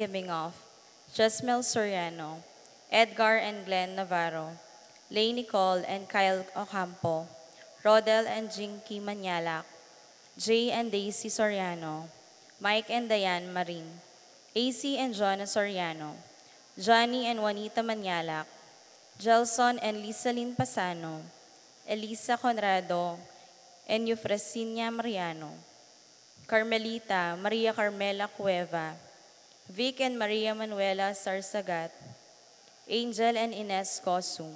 giving off, Jasmel Soriano, Edgar and Glenn Navarro, Lay Nicole and Kyle Ocampo, Rodel and Jinky Manyalak, Jay and Daisy Soriano, Mike and Diane Marin, AC and Jonah Soriano, Johnny and Juanita Manyalak, Gelson and Lisalyn Pasano, Elisa Conrado, and Eufrasinia Mariano, Carmelita Maria Carmela Cueva, Vic and Maria Manuela Sarsagat, Angel and Ines Cosum,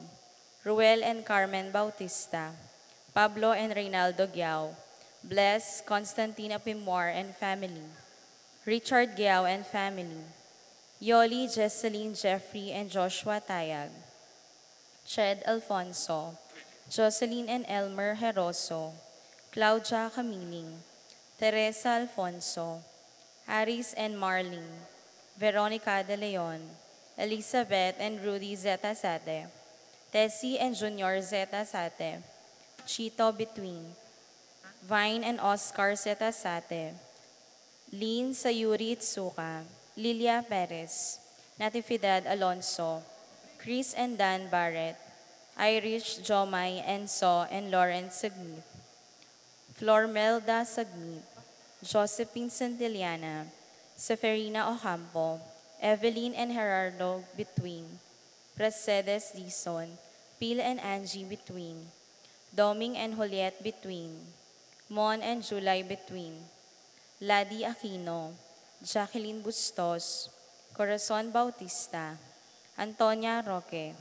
Ruel and Carmen Bautista, Pablo and Reynaldo Giao, Bless, Constantina Pimor and family, Richard Giao and family, Yoli, Jesseline, Jeffrey, and Joshua Tayag, Ched Alfonso, Jocelyn and Elmer Heroso, Claudia Camiling, Teresa Alfonso, Aris and Marlene, Veronica De Leon, Elizabeth and Rudy Zeta Sate, Tessie and Junior Zeta Sate, Chito Between, Vine and Oscar Zeta Sate, Lynn Sayuri Itsuka, Lilia Perez, Natividad Alonso, Chris and Dan Barrett, Irish Jomai Enso and Lawrence Sagnit, Flormelda Sagnit, Josephine Santillana, Seferina Ocampo, Evelyn and Gerardo Between, Pracedes Dizon, Pil and Angie Between, Doming and Juliet Between, Mon and July Between, Ladi Aquino, Jacqueline Bustos, Corazon Bautista, Antonia Roque,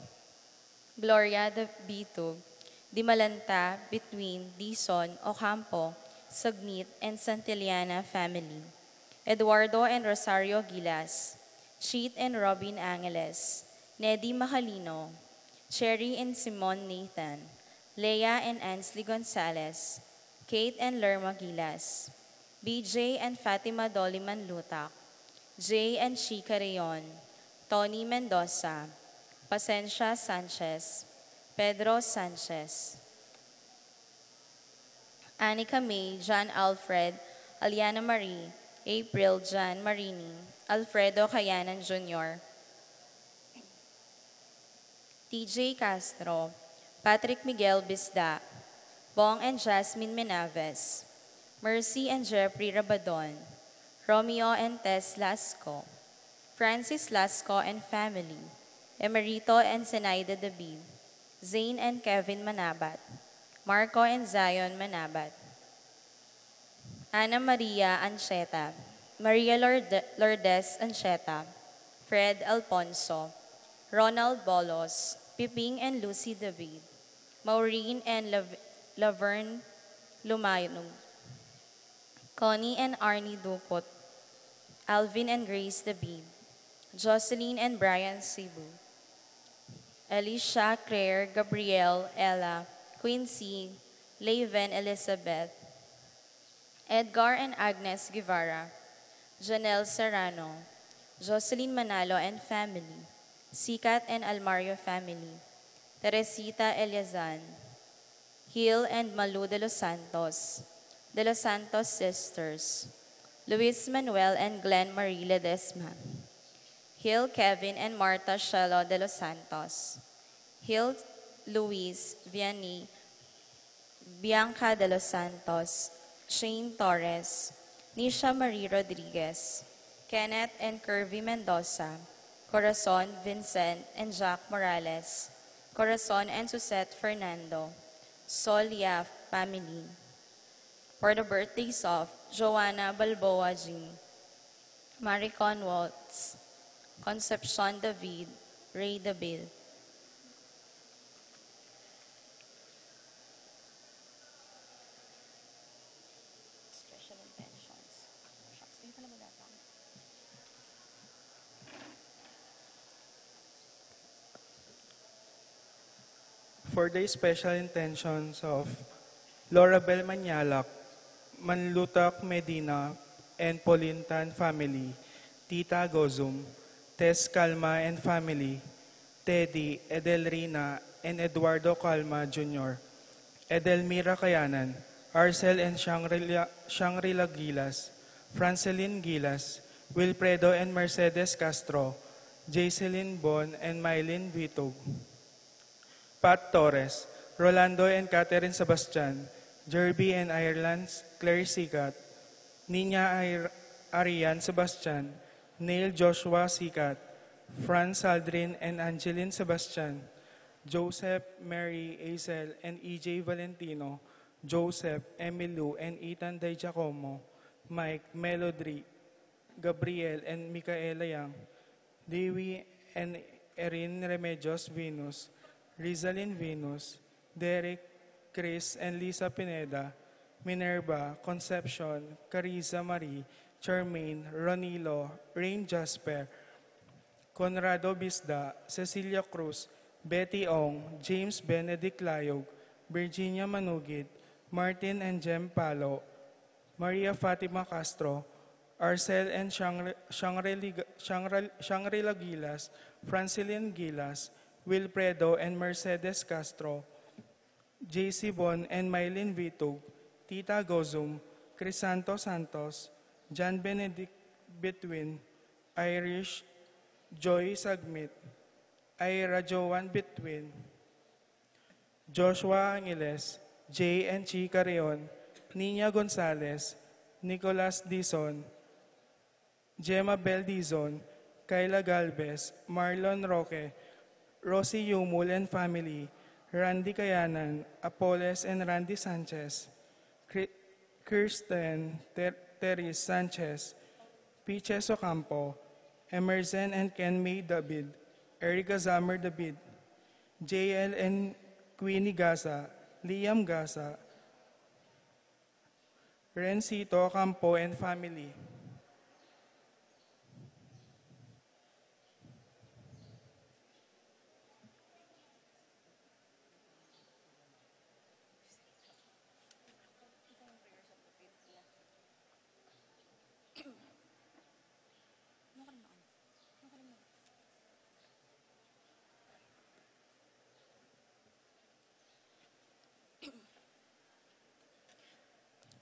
Gloria de Bitug, Dimalanta Between Dizon, Ocampo, Sagnit, and Santillana family, Eduardo and Rosario Gilas, Cheat and Robin Angeles, Neddy Macalino, Cherry and Simon Nathan, Leah and Ansley Gonzalez, Kate and Lerma Gilas, BJ and Fatima Doliman Lutak, Jay and Chica Rayon, Tony Mendoza, Pasencia Sanchez, Pedro Sanchez, Anika May, John Alfred, Aliana Marie, April Jan Marini, Alfredo Cayanan Jr., TJ Castro, Patrick Miguel Bisda, Bong and Jasmine Menaves, Mercy and Jeffrey Rabadon, Romeo and Tess Lasco, Francis Lasco and family, Emerito and Zenaida David, Zane and Kevin Manabat, Marco and Zion Manabat, Ana Maria Ancheta, Maria Lourdes Ancheta, Fred Alfonso, Ronald Bolos, Piping and Lucy David, Maureen and Laverne Lumaynog, Connie and Arnie Dupot, Alvin and Grace David, Jocelyn and Brian Cebu, Alicia, Claire, Gabrielle, Ella, Quincy, Laven, Elizabeth, Edgar and Agnes Guevara, Janelle Serrano, Jocelyn Manalo and family, Sikat and Almario family, Teresita Eliazan, Hill and Malu De Los Santos sisters, Luis Manuel and Glenn Marie Ledesma, Hill Kevin and Marta Shelo de los Santos, Hill Luis Vianney, Bianca de los Santos, Shane Torres, Nisha Marie Rodriguez, Kenneth and Curvy Mendoza, Corazon Vincent and Jack Morales, Corazon and Susette Fernando, Sol Yaf family. For the birthdays of Joanna Balboa Jean, Maricon Waltz, Concepcion David, Ray Dabil. Special intentions. Shucks, hindi pala magdata. For the special intentions of Laura Bel Manyalak, Manlutak Medina, and Polintan family, Tita Gozum, Tess Calma and family, Teddy, Edelrina, and Eduardo Calma Jr., Edelmira Kayanan, Arcel and Shangri-La Gilas, Franceline Gilas, Wilfredo and Mercedes Castro, Jaiseline Bon and Mylene Vitog, Pat Torres, Rolando and Catherine Sebastian, Jerby and Ireland Claire Sikat, Arian Sebastian, Neil Joshua Sikat, Franz Aldrin and Angeline Sebastian, Joseph, Mary, Azel, and EJ Valentino, Joseph, Emilu, and Ethan Di Giacomo, Mike, Melody, Gabriel, and Micaela Yang, Dewi and Erin Remedios Venus, Rizalyn Venus, Derek, Chris, and Lisa Pineda, Minerva, Concepcion, Carissa Marie, Charmaine, Ronilo, Rain Jasper, Conrado Bisda, Cecilia Cruz, Betty Ong, James Benedict Layog, Virginia Manugid, Martin and Jem Palo, Maria Fatima Castro, Arcel and Shangri-La Gilas, Francilin Gilas, Wilfredo and Mercedes Castro, JC Bon and Mylene Vitug, Tita Gozum, Crisanto Santos, John Benedict Betwin, Irish, Joy Sagmit, Ira Joan Betwin, Joshua Angeles, Jay and Chica Reon, Nina Gonzalez, Nicolas Dizon, Gemma Bel Dizon, Kyla Galvez, Marlon Roque, Rosie Yumul and family, Randy Kayanan, Apoles and Randy Sanchez, Kirsten Teres Sanchez, Peaches Ocampo, Emerson and Ken May David, Erica Zammer David, JL and Queenie Gaza, Liam Gaza, Rencito Campo and family.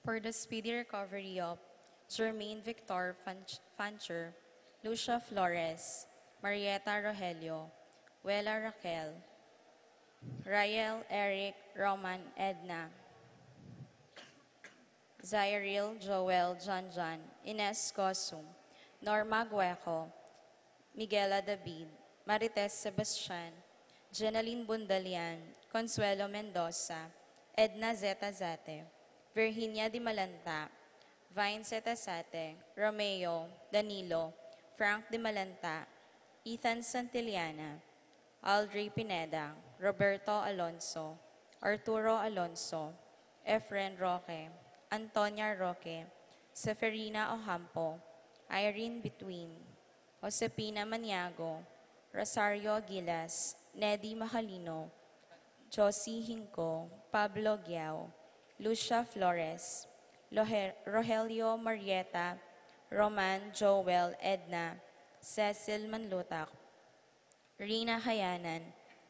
For the speedy recovery of Jermaine Victor Fancher, Lucia Flores, Marietta Rogelio, Wela Raquel, Rael Eric Roman Edna, Zyril Joel Janjan, Ines Cosum, Norma Gueco, Miguela David, Marites Sebastian, Jenaline Bundalian, Consuelo Mendoza, Edna Zeta Zate, Virginia Di Malanta, Vine Zetasate, Romeo, Danilo, Frank Di Malanta, Ethan Santillana, Aldri Pineda, Roberto Alonso, Arturo Alonso, Efren Roque, Antonia Roque, Seferina Ocampo, Irene Between, Josepina Maniago, Rosario Aguilas, Neddy Macalino, Josie Hinco, Pablo Giao, Lucia Flores, Rogelio Marieta, Roman Joel Edna, Cecil Manlutak, Rina Hayanan,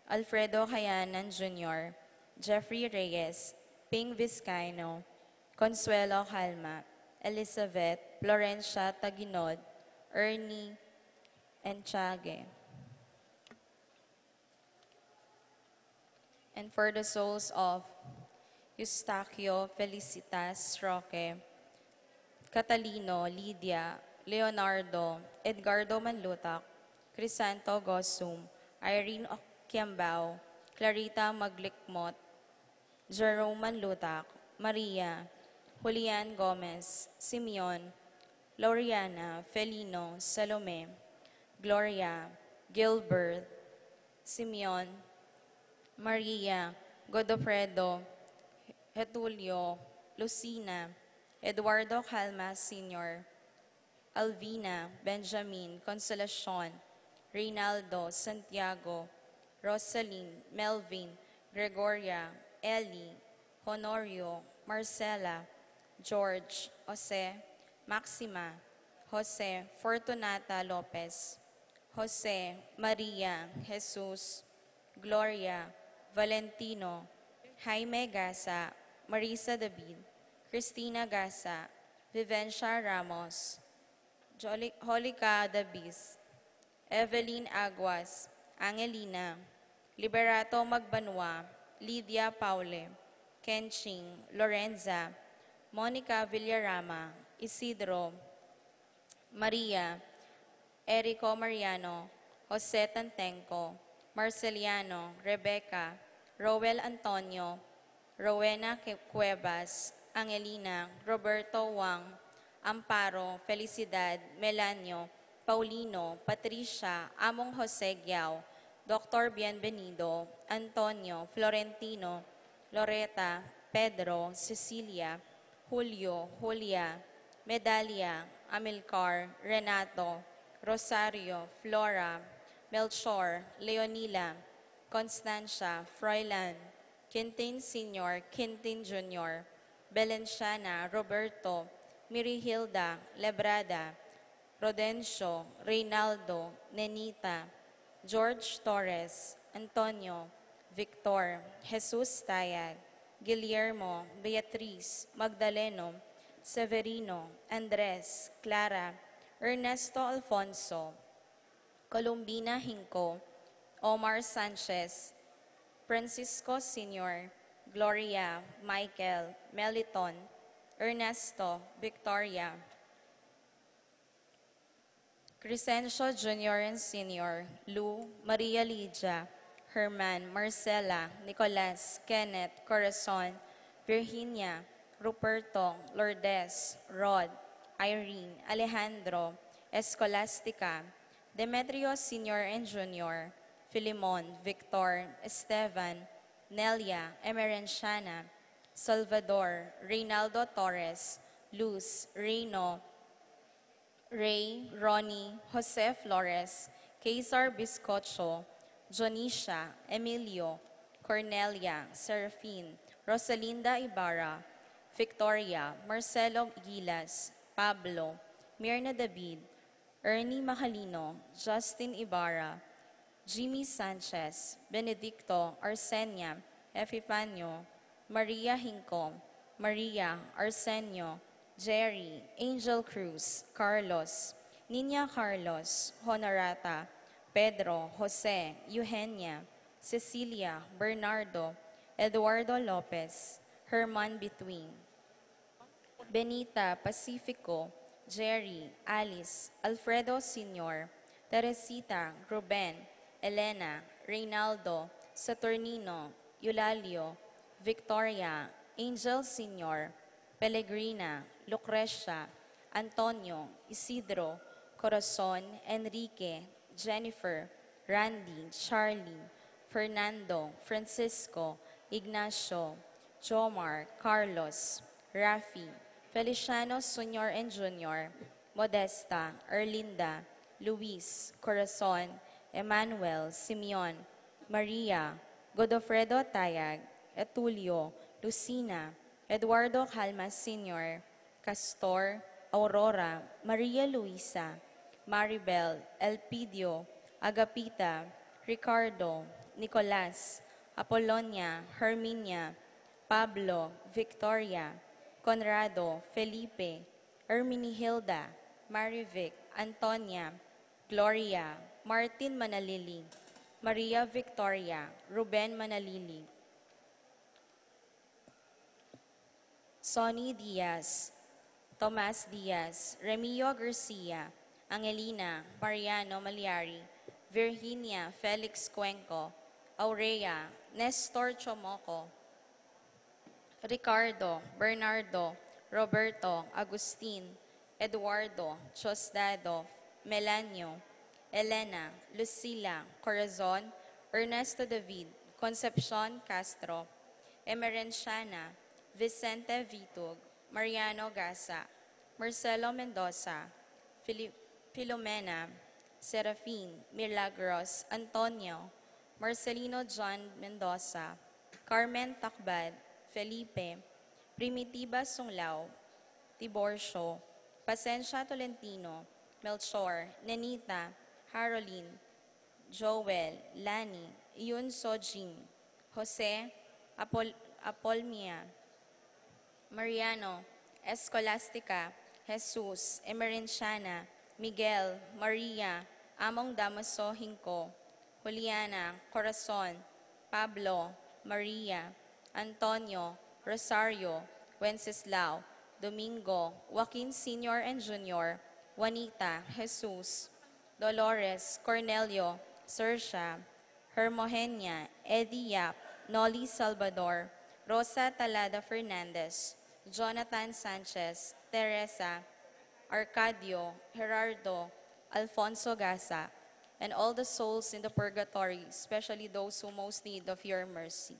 Alfredo Hayanan Jr., Jeffrey Reyes, Ping Vizcaino, Consuelo Calma, Elizabeth, Florencia Taginod, Ernie Enchage. And for the souls of Eustaquio Felicitas Roque, Catalino, Lydia, Leonardo, Edgardo Manlutak, Crisanto Gosum, Irene Oquiambao, Clarita Maglikmot, Jerome Manlutak, Maria, Julian Gomez, Simeon, Loriana, Felino, Salome, Gloria, Gilbert, Simeon, Maria, Godofredo, Getulio, Lucina, Eduardo Calma Sr., Alvina, Benjamin, Consolacion, Reynaldo, Santiago, Rosaline, Melvin, Gregoria, Ellie, Honorio, Marcela, George, Jose, Maxima, Jose Fortunata Lopez, Jose Maria Jesus, Gloria, Valentino, Jaime Gasa, Marisa David, Cristina Gasa, Vivencia Ramos, Holica Dabis, Evelyn Aguas, Angelina, Liberato Magbanwa, Lydia Paule, Kenching, Lorenza, Monica Villarama, Isidro, Maria, Erico Mariano, Jose Tantenco, Marceliano, Rebecca, Roel Antonio, Rowena Cuevas, Angelina, Roberto Wang, Amparo, Felicidad, Melanio, Paulino, Patricia, Among Jose Giao, Dr. Bienvenido, Antonio, Florentino, Loreta, Pedro, Cecilia, Julio, Julia, Medalia, Amilcar, Renato, Rosario, Flora, Melchor, Leonila, Constancia, Froilan, Quintin Sr., Quintin Jr., Belenciana, Roberto, Mirihilda, Lebrada, Rodencio, Reynaldo, Nenita, George Torres, Antonio, Victor, Jesus Tayag, Guillermo, Beatriz, Magdaleno, Severino, Andres, Clara, Ernesto Alfonso, Columbina Hinco, Omar Sanchez, Francisco Sr., Gloria, Michael, Meliton, Ernesto, Victoria, Crescencio Jr. and Sr., Lou, Maria Lydia, Herman, Marcela, Nicolas, Kenneth, Corazon, Virginia, Ruperto, Lourdes, Rod, Irene, Alejandro, Escolastica, Demetrio Sr. and Jr., Filimon, Victor, Esteban, Nelia, Emerenciana, Salvador, Reynaldo Torres, Luz, Reno, Ray, Ronnie, Jose Flores, Cesar Biscocho, Jonisha, Emilio, Cornelia, Serafin, Rosalinda Ibarra, Victoria, Marcelo Gilas, Pablo, Mirna David, Ernie Macalino, Justin Ibarra, Jimmy Sanchez, Benedicto, Arsenia, Epifanio, Maria Hinco, Maria, Arsenio, Jerry, Angel Cruz, Carlos, Nina Carlos, Honorata, Pedro, Jose, Eugenia, Cecilia, Bernardo, Eduardo Lopez, Herman Between, Benita, Pacifico, Jerry, Alice, Alfredo Sr., Teresita, Ruben, Elena, Reynaldo, Saturnino, Eulalio, Victoria, Angel Sr., Pellegrina, Lucrecia, Antonio, Isidro, Corazon, Enrique, Jennifer, Randy, Charlie, Fernando, Francisco, Ignacio, Jomar, Carlos, Rafi, Feliciano Sr. and Jr., Modesta, Erlinda, Luis, Corazon, Emmanuel, Simeon, Maria, Godofredo Tayag, Etulio, Lucina, Eduardo Calmas Sr., Castor, Aurora, Maria Luisa, Maribel, Elpidio, Agapita, Ricardo, Nicolas, Apolonia, Herminia, Pablo, Victoria, Conrado, Felipe, Erminihilda, Marivic, Antonia, Gloria, Martin Manalili, Maria Victoria, Ruben Manalili, Sonny Diaz, Tomas Diaz, Remio Garcia, Angelina, Mariano Maliari, Virginia Felix Cuenco, Aurea, Nestor Chomoco, Ricardo, Bernardo, Roberto, Agustin, Eduardo, Chosdado, Melanio, Elena, Lucila, Corazon, Ernesto David, Concepcion Castro, Emerenciana, Vicente Vitug, Mariano Gasa, Marcelo Mendoza, Filomena, Serafin, Milagros, Antonio, Marcelino John Mendoza, Carmen Takbad, Felipe, Primitiva Sunglao, Tiborcio, Pasencia Tolentino, Melchor, Nenita, Haroline, Joel, Lani, Yun Sojin, Jose, Apolmia, Mariano, Escolastica, Jesus, Emerenciana, Miguel, Maria, Among Damaso Hinko, Juliana, Corazon, Pablo, Maria, Antonio, Rosario, Wenceslao, Domingo, Joaquin Sr. and Jr., Juanita, Jesus, Dolores, Cornelio, Sersha, Hermogenia, Eddie Yap, Nolly Salvador, Rosa Talada Fernandez, Jonathan Sanchez, Teresa, Arcadio, Gerardo, Alfonso Gasa, and all the souls in the purgatory, especially those who most need of your mercy.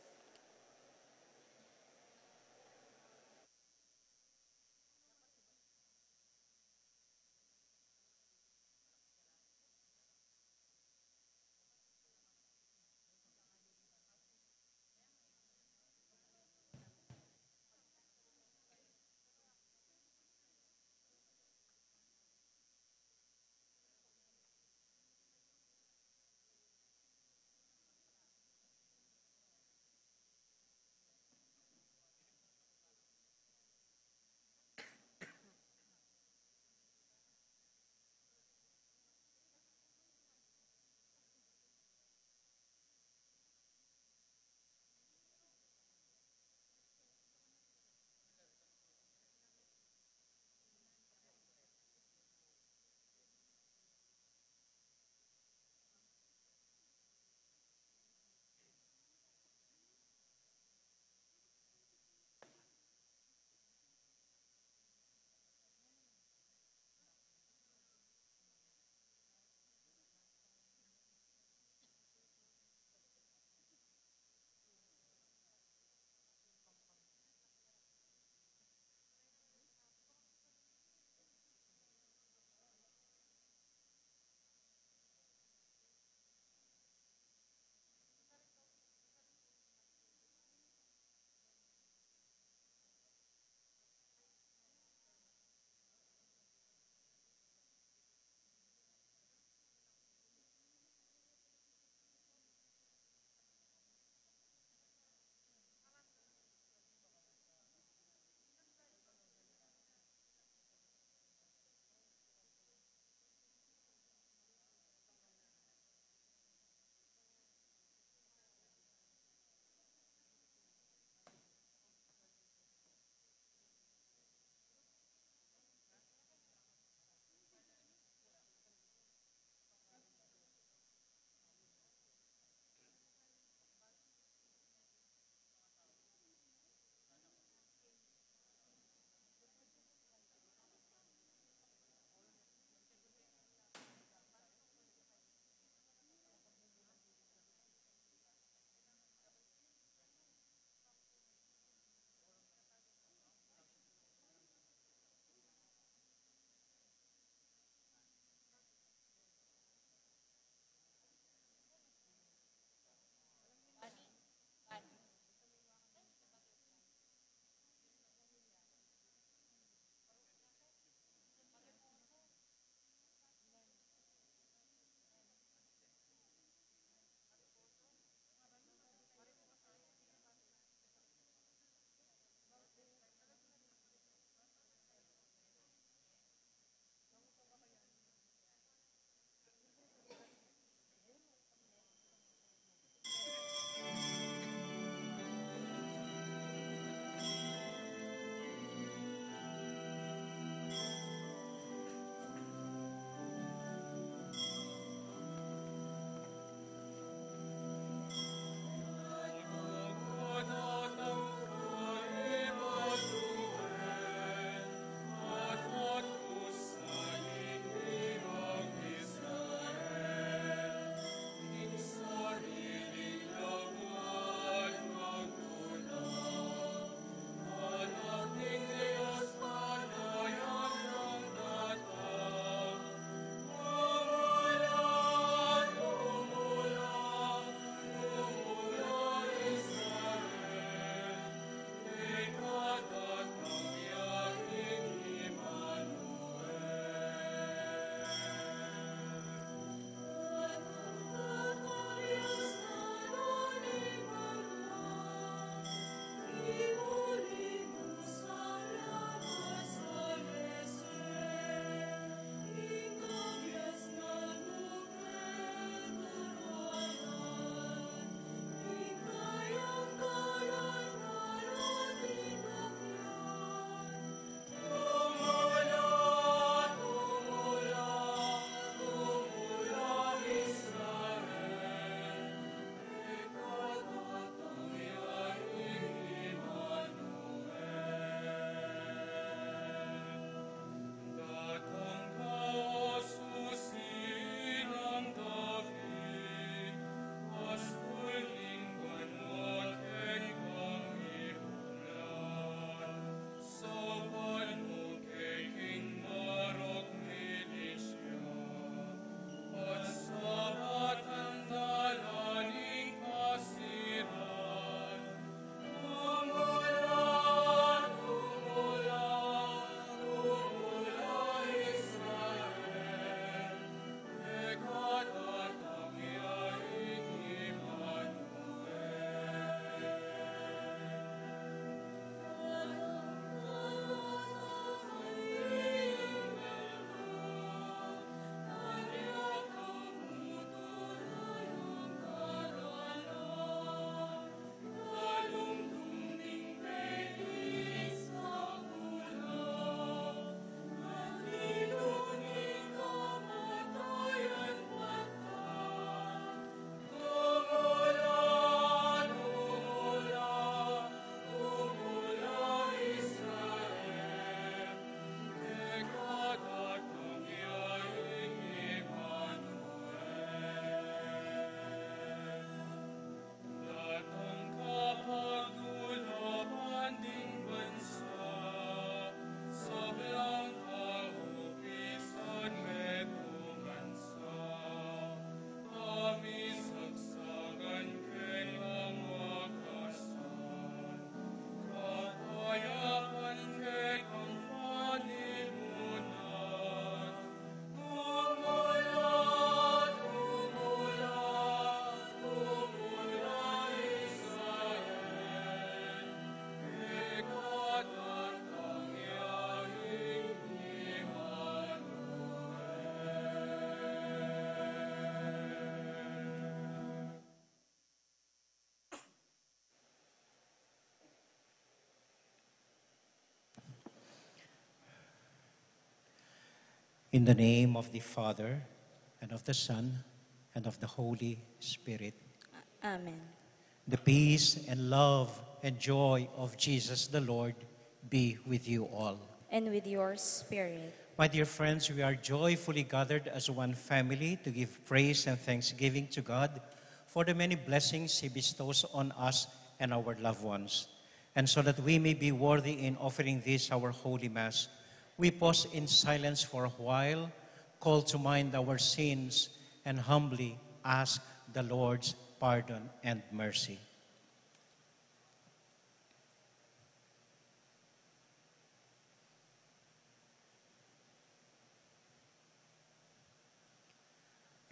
In the name of the Father, and of the Son, and of the Holy Spirit. Amen. The peace and love and joy of Jesus the Lord be with you all. And with your spirit. My dear friends, we are joyfully gathered as one family to give praise and thanksgiving to God for the many blessings He bestows on us and our loved ones. And so that we may be worthy in offering this, our Holy Mass, we pause in silence for a while, call to mind our sins, and humbly ask the Lord's pardon and mercy.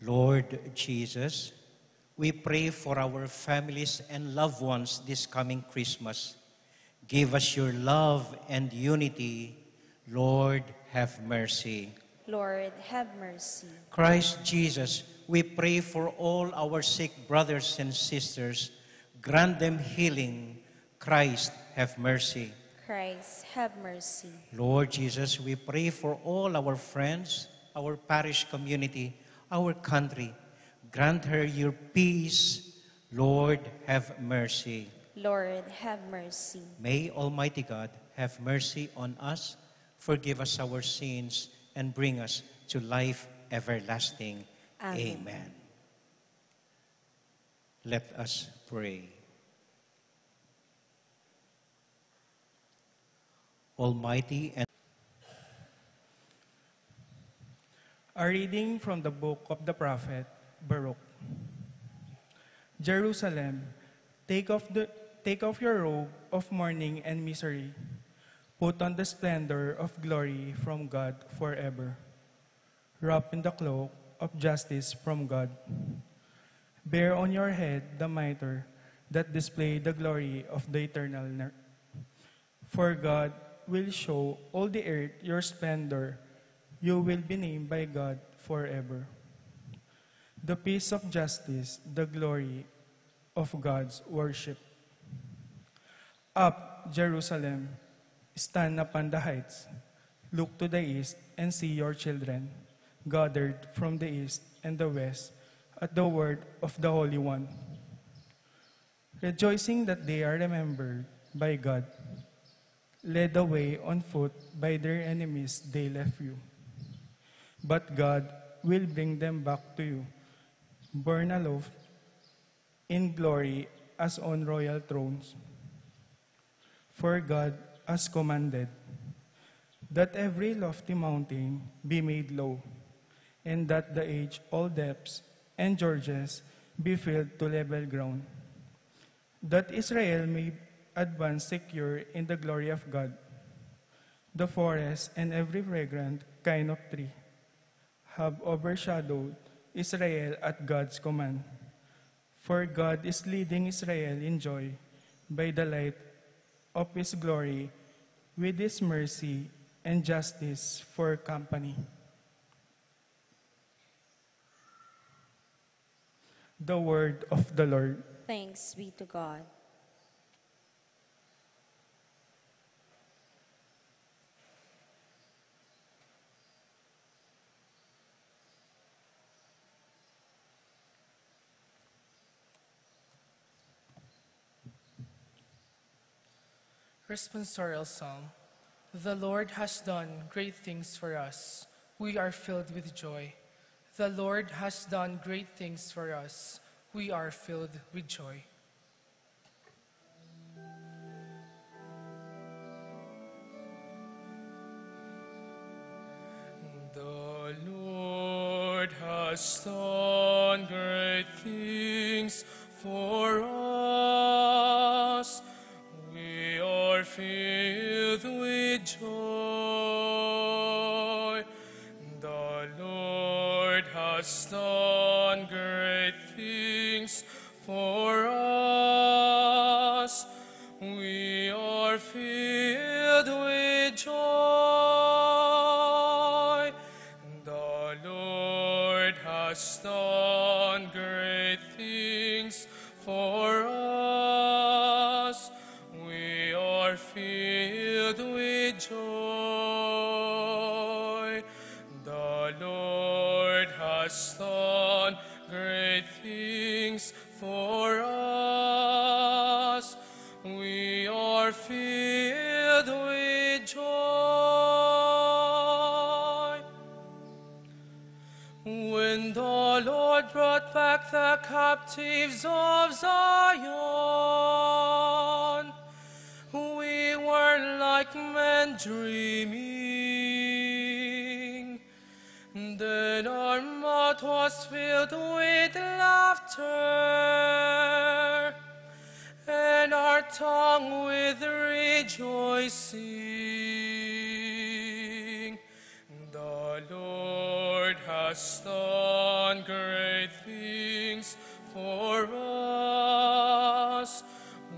Lord Jesus, we pray for our families and loved ones this coming Christmas. Give us your love and unity. Lord, have mercy. Lord, have mercy. Christ Jesus, we pray for all our sick brothers and sisters. Grant them healing. Christ, have mercy. Christ, have mercy. Lord Jesus, we pray for all our friends, our parish community, our country. Grant her your peace. Lord, have mercy. Lord, have mercy. May Almighty God have mercy on us, forgive us our sins, and bring us to life everlasting. Amen. Amen. Let us pray. Almighty and A reading from the book of the prophet Baruch. Jerusalem, take off your robe of mourning and misery. Put on the splendor of glory from God forever. Wrap in the cloak of justice from God. Bear on your head the mitre that display the glory of the eternal. For God will show all the earth your splendor. You will be named by God forever. The peace of justice, the glory of God's worship. Up, Jerusalem, stand upon the heights. Look to the east and see your children, gathered from the east and the west at the word of the Holy One. Rejoicing that they are remembered by God, led away on foot by their enemies, they left you. But God will bring them back to you, borne aloft in glory as on royal thrones. For God has commanded that every lofty mountain be made low, and that the age-old depths and gorges be filled to level ground, that Israel may advance secure in the glory of God. The forest and every fragrant kind of tree have overshadowed Israel at God's command. For God is leading Israel in joy by the light of His glory, with His mercy and justice for company. The word of the Lord. Thanks be to God. Responsorial Psalm. The Lord has done great things for us. We are filled with joy. The Lord has done great things for us. We are filled with joy. The Lord has done great things for us. We are filled with joy. The Lord has done great things for us. We are filled with joy. The Lord has done great things for us. We are filled with joy. The are filled with joy. When the Lord brought back the captives of Zion, we were like men dreaming. Then our mouth was filled with laughter, and our tongue with rejoicing. The Lord has done great things for us.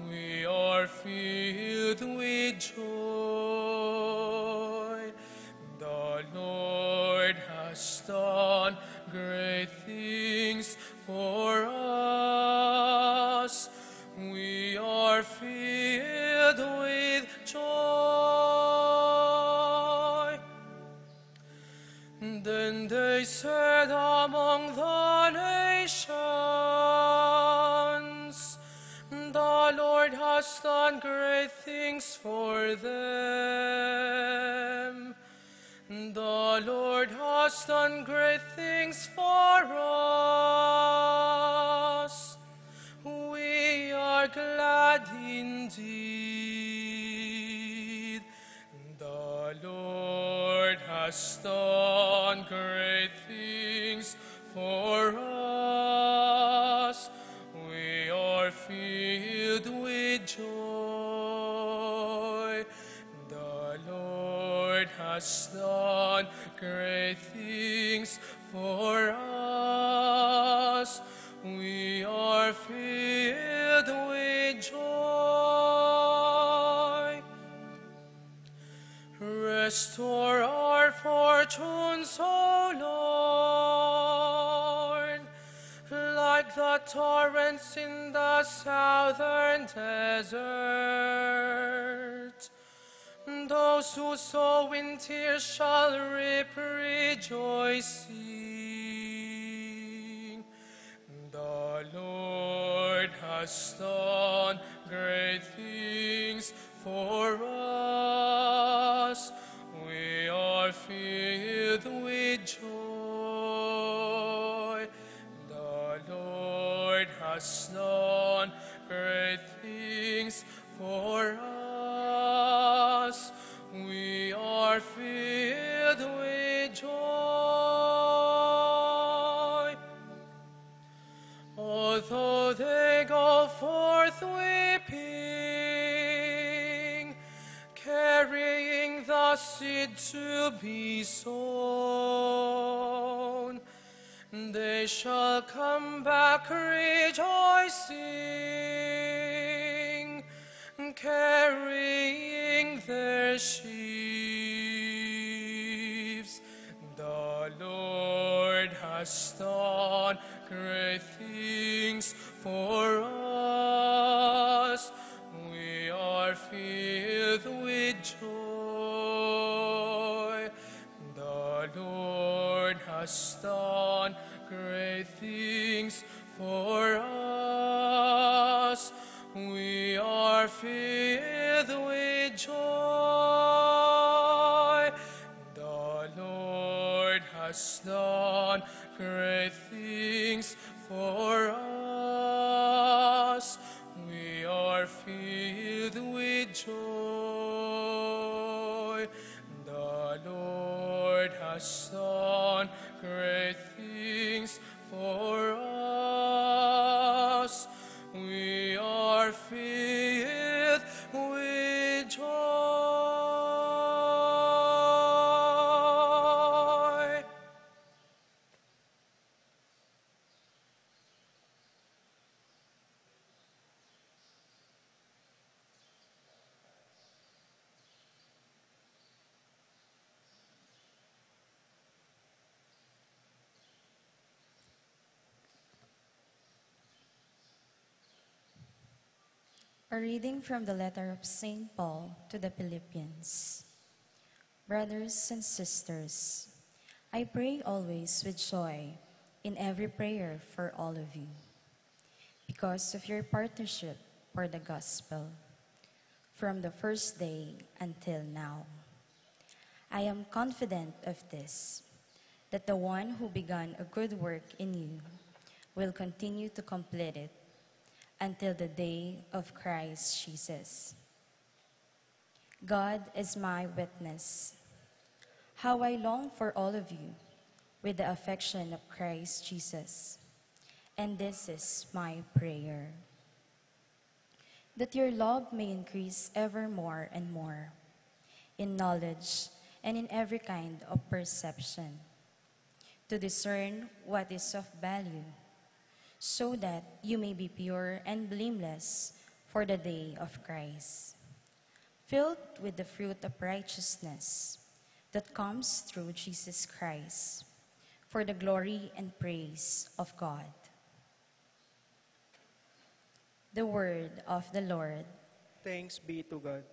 We are filled with joy. The Lord has done great things for us. We are filled with joy. Then they said among the nations, the Lord has done great things for them. The Lord has done great things for us. We are glad indeed. The Lord has done great things for us. We are filled with joy. The Lord has done great things for us. We are filled with joy. Restore our fortunes, O Lord, like the torrents in the southern desert. Those who sow in tears shall reap rejoicing. The Lord has done great things for us. We are filled with joy. The Lord has done great things for us. We are filled with joy. Although they go forth weeping, carrying the seed to be sown, they shall come back rejoicing, carrying their sheaves. The Lord has done great things for us. We are filled with joy. The Lord has done great things for us. We are filled with joy. The Lord has done great things for us. We are filled with joy. The Lord has done great things for us. We are filled with joy. A reading from the letter of St. Paul to the Philippians. Brothers and sisters, I pray always with joy in every prayer for all of you, because of your partnership for the gospel. from the first day until now. I am confident of this, that the one who began a good work in you will continue to complete it until the day of Christ Jesus. God is my witness. How I long for all of you with the affection of Christ Jesus. And this is my prayer, that your love may increase ever more and more in knowledge and in every kind of perception, to discern what is of value, so that you may be pure and blameless for the day of Christ, filled with the fruit of righteousness that comes through Jesus Christ, for the glory and praise of God. The word of the Lord. Thanks be to God.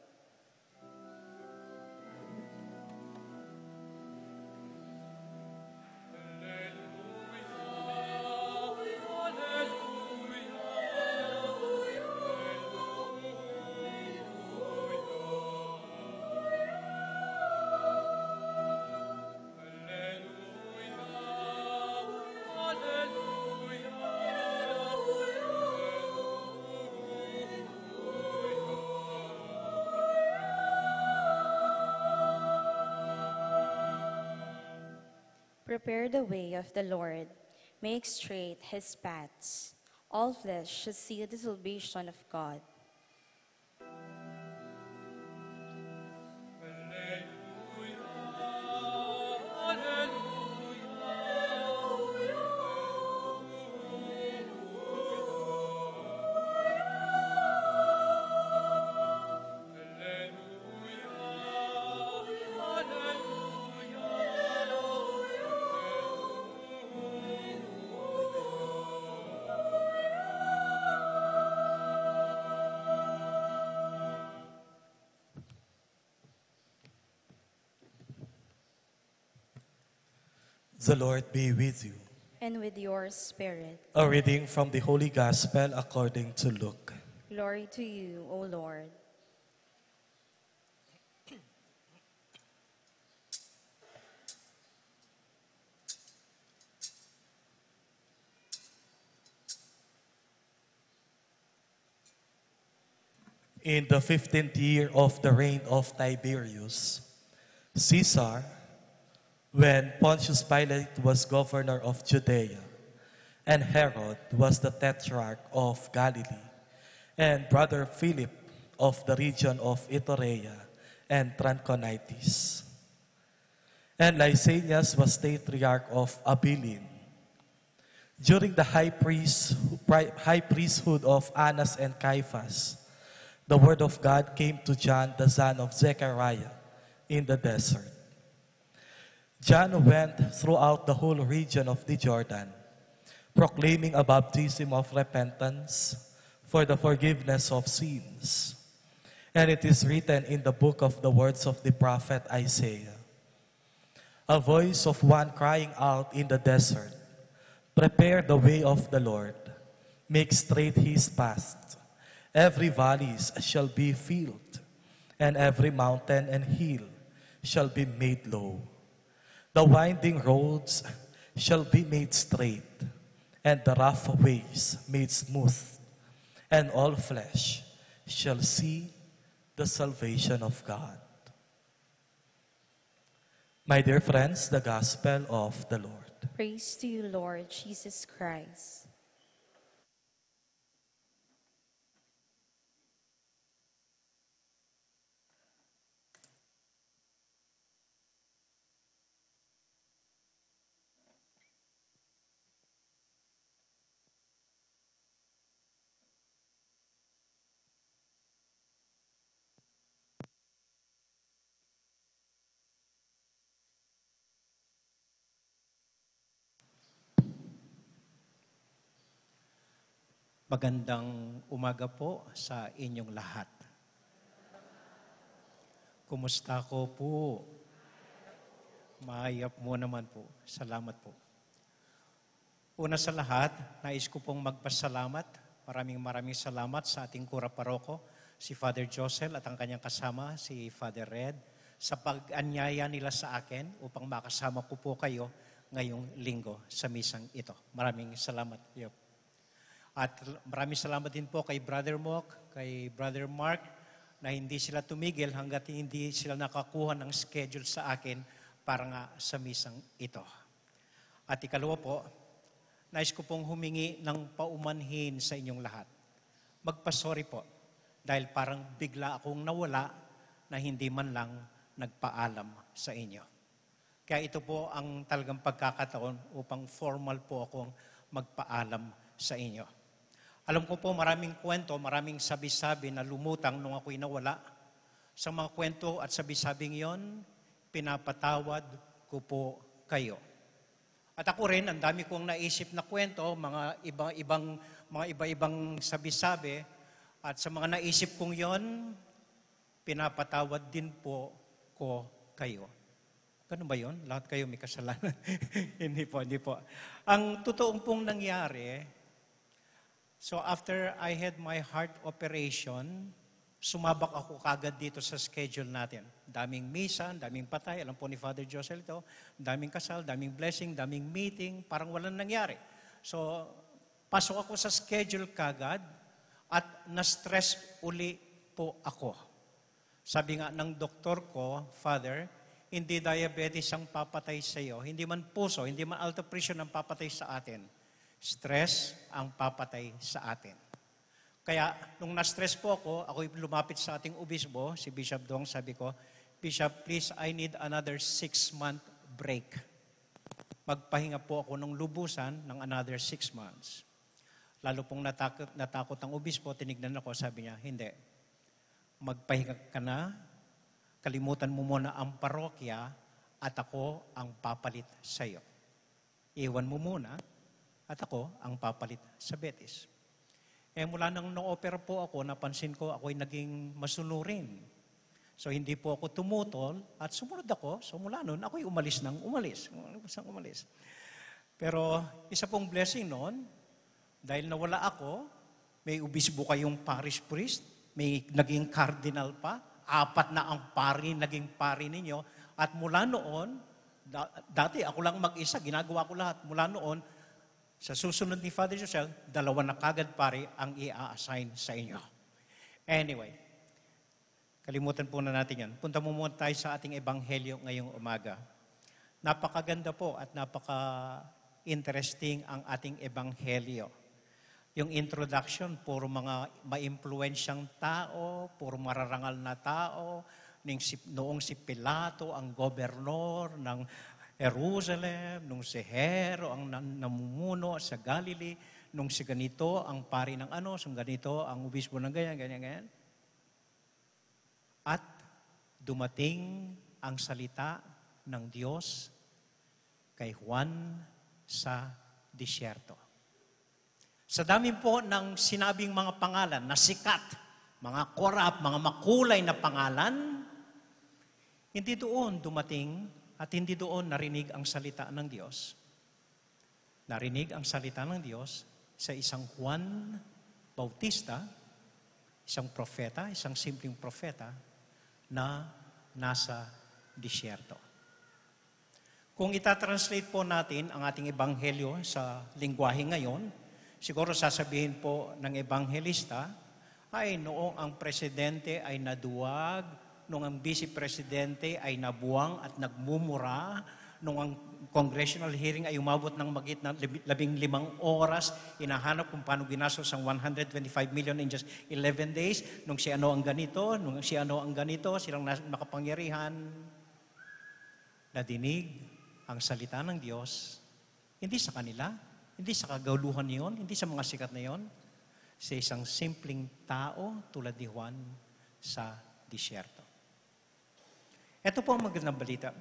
Prepare the way of the Lord, make straight his paths. All flesh shall see the salvation of God. The Lord be with you. And with your spirit. A reading from the Holy Gospel according to Luke. Glory to you, O Lord. In the 15th year of the reign of Tiberius, Caesar, when Pontius Pilate was governor of Judea, and Herod was the tetrarch of Galilee, and brother Philip of the region of Iturea and Trachonitis, and Lysanias was tetrarch of Abilene. During the high priesthood of Annas and Caiaphas, the word of God came to John, the son of Zechariah, in the desert. John went throughout the whole region of the Jordan, proclaiming a baptism of repentance for the forgiveness of sins. And it is written in the book of the words of the prophet Isaiah, a voice of one crying out in the desert, prepare the way of the Lord, make straight his path. Every valley shall be filled, and every mountain and hill shall be made low. The winding roads shall be made straight, and the rough ways made smooth, and all flesh shall see the salvation of God. My dear friends, the Gospel of the Lord. Praise to you, Lord Jesus Christ. Magandang umaga po sa inyong lahat. Kumusta ko po? Maayap mo naman po. Salamat po. Una sa lahat, nais ko pong magpasalamat. Maraming salamat sa ating kura paroko si Father Josel at ang kanyang kasama, si Father Red, sa pag-anyaya nila sa akin upang makasama ko po kayo ngayong linggo sa misang ito. Maraming salamat. Yep. At maraming salamat din po kay Brother Mok, kay Brother Mark, na hindi sila tumigil hanggat hindi sila nakakuha ng schedule sa akin para nga sa misang ito. At ikalawa po, nais ko pong humingi ng paumanhin sa inyong lahat. Magpasorry po dahil parang bigla akong nawala na hindi man lang nagpaalam sa inyo. Kaya ito po ang talagang pagkakataon upang formal po akong magpaalam sa inyo. Alam ko po maraming kwento, maraming sabi-sabi na lumutang nung ako'y nawala. Sa mga kwento at sabi-sabing yon, pinapatawad ko po kayo. At ako rin, ang dami kong naisip na kwento, mga iba-ibang sabi-sabi, at sa mga naisip kong yon, pinapatawad din po ko kayo. Ganun ba yun? Lahat kayo may kasalanan? Hindi po. Ang totoong pong nangyari, so after I had my heart operation, sumabak ako kagad dito sa schedule natin. Daming misa, daming patay, alam po ni Father Josel ito, daming kasal, daming blessing, daming meeting, parang walang nangyari. So, pasok ako sa schedule kagad at na-stress uli po ako. Sabi nga ng doktor ko, Father, hindi diabetes ang papatay sa iyo, hindi man puso, hindi man alta pressure ang papatay sa atin. Stress ang papatay sa atin. Kaya, nung na-stress po ako'y lumapit sa ating obispo, si Bishop Dong, sabi ko, Bishop, please, I need another 6-month break. Magpahinga po ako ng lubusan ng another 6 months. Lalo pong natakot ang obispo, tinignan ako, sabi niya, hindi. Magpahinga ka na, kalimutan mo muna ang parokya, at ako ang papalit sa iyo. Iwan mo muna, at ako ang papalit sa Betis. Mula nang no-opera po ako, napansin ko ako'y naging masunurin. So hindi po ako tumutol at sumunod ako. So mula noon, ako'y umalis. Pero isa pong blessing noon, dahil nawala ako, may ubisbo kayong parish priest, may naging cardinal pa, 4 na ang pari, naging pari ninyo. At mula noon, dati ako lang mag-isa, ginagawa ko lahat. Mula noon, sa susunod ni Father Josel, 2 na kagad pari ang i-assign sa inyo. Anyway, kalimutan po na natin yan. Punta mo muna tayo sa ating ebanghelyo ngayong umaga. Napakaganda po at napaka-interesting ang ating ebanghelyo. Yung introduction, puro mga ma-impluensyang tao, puro mararangal na tao, noong si Pilato, ang gobernador ng Jerusalem, nung si Hero ang namumuno sa Galilee, nung si ganito ang pari ng ano, nung ganito ang obispo ng ganyan. At dumating ang salita ng Diyos kay Juan sa disyerto. Sa dami po ng sinabing mga pangalan na sikat, mga korap, mga makulay na pangalan, hindi doon dumating at hindi doon narinig ang salita ng Diyos. Narinig ang salita ng Diyos sa isang Juan Bautista, isang propeta, isang simpleng propeta na nasa disyerto. Kung itatranslate po natin ang ating ebanghelyo sa lingwahe ngayon, siguro sasabihin po ng ebanghelista, ay noong ang presidente ay naduwag, nung ang vice-presidente ay nabuwang at nagmumura, nung ang congressional hearing ay umabot ng magit ng 15 oras, hinahanap kung paano ginastos ang 125 million in just 11 days, nung si ano ang ganito, silang makapangyarihan, nadinig ang salita ng Diyos, hindi sa kanila, hindi sa kaguluhan niyon, hindi sa mga sikat na yon, sa isang simpleng tao tulad ni Juan sa disyerto. Ito po ang magandang balita.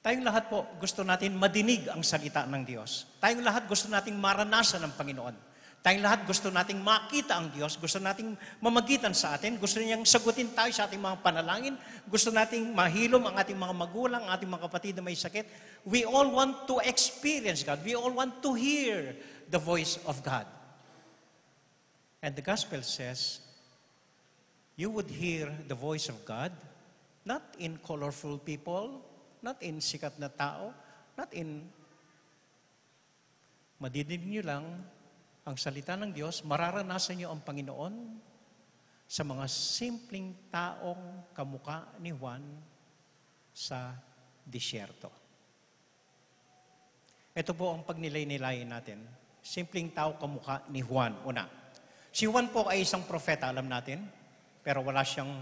Tayong lahat po gusto natin madinig ang salita ng Diyos. Tayong lahat gusto nating maranasan ng Panginoon. Tayong lahat gusto nating makita ang Diyos, gusto nating mamagitan sa atin, gusto niyang sagutin tayo sa ating mga panalangin, gusto nating mahilom ang ating mga magulang, ang ating mga kapatid na may sakit. We all want to experience God. We all want to hear the voice of God. And the gospel says, you would hear the voice of God, not in colorful people, not in sikat na tao, not in... Madidinig niyo lang ang salita ng Diyos, mararanasan niyo ang Panginoon sa mga simpleng taong kamukha ni Juan sa disyerto. Ito po ang pagnilay-nilayin natin. Simpleng tao kamukha ni Juan. Una, si Juan po ay isang propeta, alam natin, pero wala siyang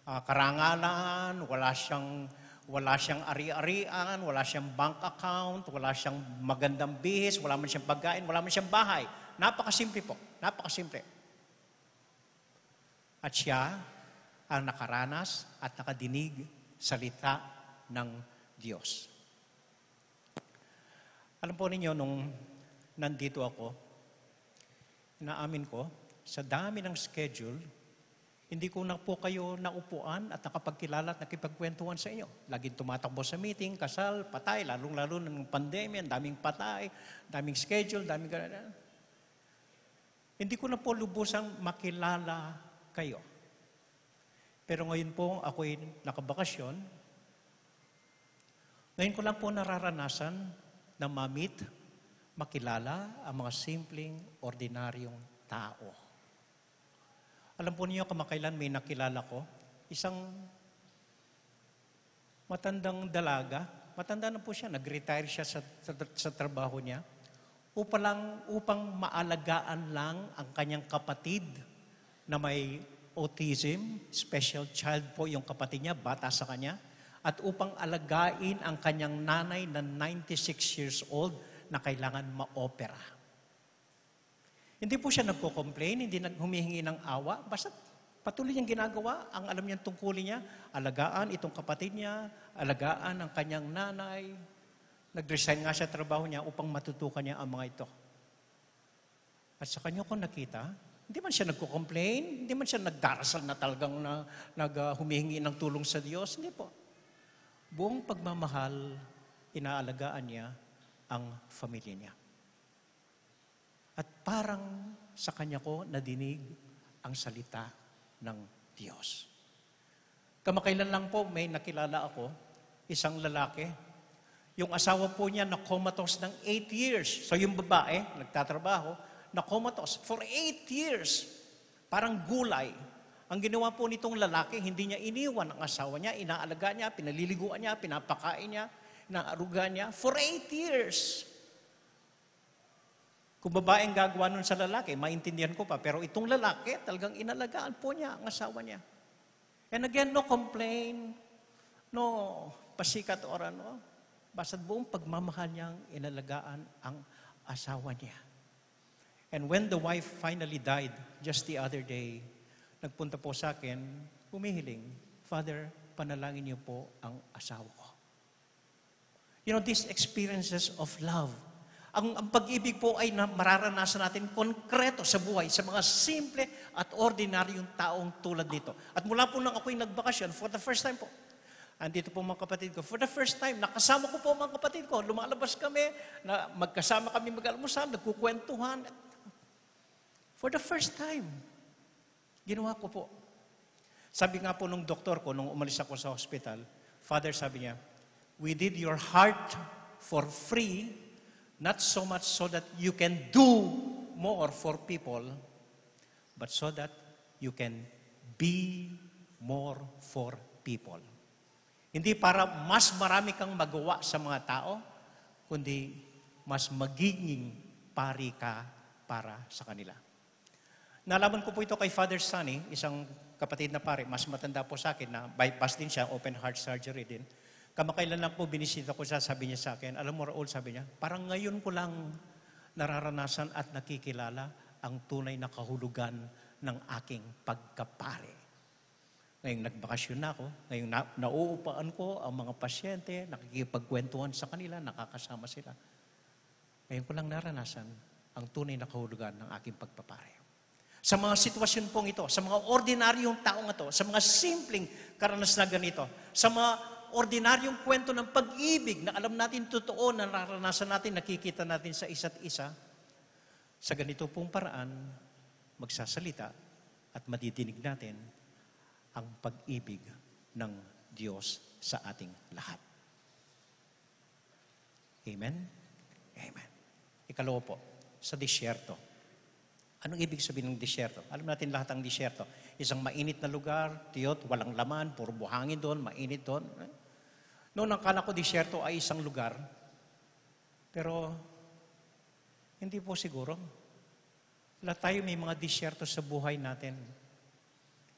karangalan, wala siyang ari-arian, wala siyang bank account, wala siyang magandang bihis, wala man siyang pagkain, wala man siyang bahay. Napakasimple po. Napakasimple. At siya ang nakaranas at nakadinig salita ng Diyos. Alam po ninyo, nung nandito ako, inaamin ko, sa dami ng schedule, hindi ko na po kayo naupuan at nakapagkilala at nakipagkwentuhan sa inyo. Laging tumatakbo sa meeting, kasal, patay, lalong-lalo ng pandemya, daming patay, daming schedule, daming ganyan. Hindi ko na po lubusang makilala kayo. Pero ngayon po, ako'y nakabakasyon. Ngayon ko lang po nararanasan na ma-meet, makilala ang mga simpleng, ordinaryong tao. Alam po niyo, kamakailan may nakilala ko, isang matandang dalaga, matanda na po siya, nag-retire siya sa trabaho niya, upang maalagaan lang ang kanyang kapatid na may autism, special child po yung kapatid niya, bata sa kanya, at upang alagain ang kanyang nanay na 96 years old na kailangan ma-opera. Hindi po siya nagko-complain, hindi humihingi ng awa, basta patuloy niyang ginagawa, ang alam niyang tungkulin niya, alagaan itong kapatid niya, alagaan ang kanyang nanay. Nag-resign nga siya trabaho niya upang matutukan niya ang mga ito. At sa kanya ko nakita, hindi man siya nagko-complain, hindi man siya nagdarasal na talagang humihingi ng tulong sa Diyos, hindi po. Buong pagmamahal, inaalagaan niya ang pamilya niya. At parang sa kanya ko nadinig ang salita ng Diyos. Kamakailan lang po may nakilala ako, isang lalaki. Yung asawa po niya na comatose ng 8 years. So yung babae, nagtatrabaho, na comatose for 8 years. Parang gulay. Ang ginawa po nitong lalaki, hindi niya iniwan ang asawa niya, inaalaga niya, pinaliliguan niya, pinapakain niya, inaaruga niya for 8 years. Kung babaeng gagawa nun sa lalaki, maintindihan ko pa. Pero itong lalaki, talagang inalagaan po niya ang asawa niya. And again, no complain, no pasikat or ano. Basta buong pagmamahal niyang inalagaan ang asawa niya. And when the wife finally died, just the other day, nagpunta po sa akin, humihiling, Father, panalangin niyo po ang asawa ko. You know, these experiences of love, ang pag-ibig po ay mararanasan natin konkreto sa buhay, sa mga simple at ordinaryong taong tulad nito. At mula po nang ako'y nagbakasyon, for the first time po, andito po mga kapatid ko, for the first time, nakasama ko po mga kapatid ko, lumalabas kami, magkasama kami mag-almusal, nagkukwentuhan. For the first time, ginawa ko po. Sabi nga po nung doktor ko, nung umalis ako sa hospital, Father, sabi niya, we did your heart for free, not so much so that you can do more for people, but so that you can be more for people. Hindi para mas marami kang magawa sa mga tao, kundi mas magiging pari ka para sa kanila. Nalaman ko po ito kay Father Sunny, isang kapatid na pare, mas matanda po sa akin na bypass din siya, open heart surgery din. Kamakailan lang po binisita ko siya, sabi niya sa akin, alam mo Raul, sabi niya, parang ngayon ko lang nararanasan at nakikilala ang tunay na kahulugan ng aking pagkapare. Ngayong nagbakasyon na ako, ngayong nauupaan ko ang mga pasyente, nakikipagkwentuhan sa kanila, nakakasama sila. Ngayon ko lang naranasan ang tunay na kahulugan ng aking pagpapare. Sa mga sitwasyon pong ito, sa mga ordinaryong taong ito, sa mga simpleng karanasan na ganito, sa mga ordinaryong kwento ng pag-ibig na alam natin totoo, na nararanasan natin, nakikita natin sa isa't isa, sa ganito pong paraan, magsasalita at madidinig natin ang pag-ibig ng Diyos sa ating lahat. Amen? Amen. Ikalawa po, sa disyerto. Anong ibig sabihin ng disyerto? Alam natin lahat ang disyerto. Isang mainit na lugar, tiyot, walang laman, puro buhangin doon, mainit doon. Noon, ang kala ko disyerto ay isang lugar. Pero, hindi po siguro. Lahat tayo may mga disyerto sa buhay natin.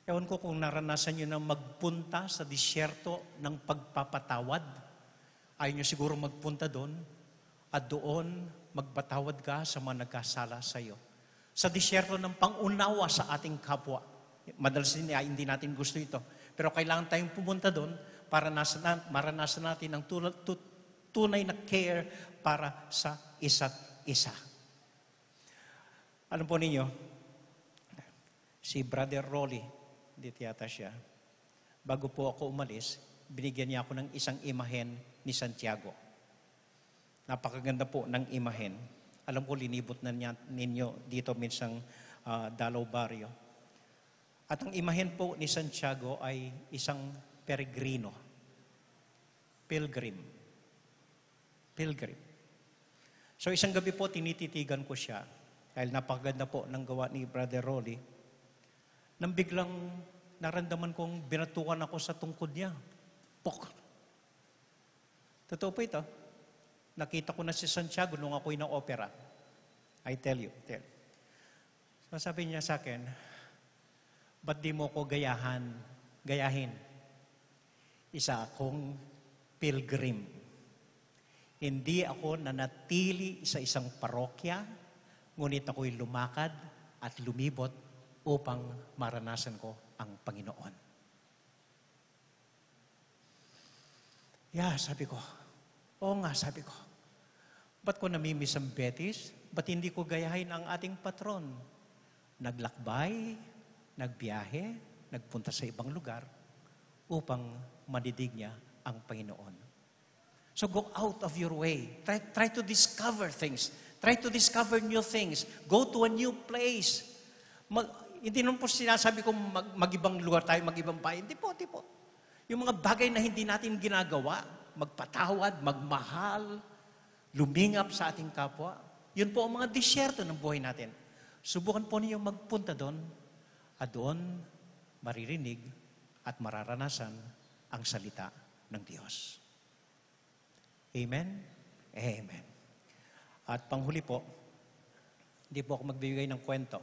Ewan ko kung naranasan nyo na magpunta sa disyerto ng pagpapatawad. Ayaw nyo siguro magpunta doon at doon magpatawad ka sa mga nagkasala sa iyo. Sa disyerto ng pangunawa sa ating kapwa. Madalas hindi natin gusto ito. Pero kailangan tayong pumunta doon para maranasan natin ang tunay na care para sa isa't isa. Alam po ninyo, si Brother Rolly, dito yata siya, bago po ako umalis, binigyan niya ako ng isang imahen ni Santiago. Napakaganda po ng imahen. Alam ko, linibot na ninyo dito minsang Dalaw Barrio. At ang imahen po ni Santiago ay isang peregrino. Pilgrim. So isang gabi po, tinititigan ko siya. Dahil napakaganda po ng gawa ni Brother Rolly. Nang biglang naramdaman kong binatukan ako sa tungkod niya. Pok! Totoo po ito. Nakita ko na si Santiago nung ako'y na-opera. I tell you. So sabi niya sa akin, ba't di mo ko gayahin? Isa akong pilgrim. Hindi ako nanatili sa isang parokya, ngunit ako'y lumakad at lumibot upang maranasan ko ang Panginoon. Sabi ko. Oo nga, sabi ko. Ba't ko namimiss ang Betis? Ba't hindi ko gayahin ang ating patron? Naglakbay, nagbiyahe, nagpunta sa ibang lugar upang madidig niya ang Panginoon. So go out of your way. Try to discover things. Try to discover new things. Go to a new place. Hindi naman po sinasabi ko mag-ibang lugar tayo, mag-ibang bayan. Hindi po. Yung mga bagay na hindi natin ginagawa, magpatawad, magmahal, lumingap sa ating kapwa, yun po ang mga disyerto ng buhay natin. Subukan po niyo magpunta doon, at doon maririnig at mararanasan ang salita ng Diyos. Amen? Amen. At panghuli po, hindi po ako magbibigay ng kwento.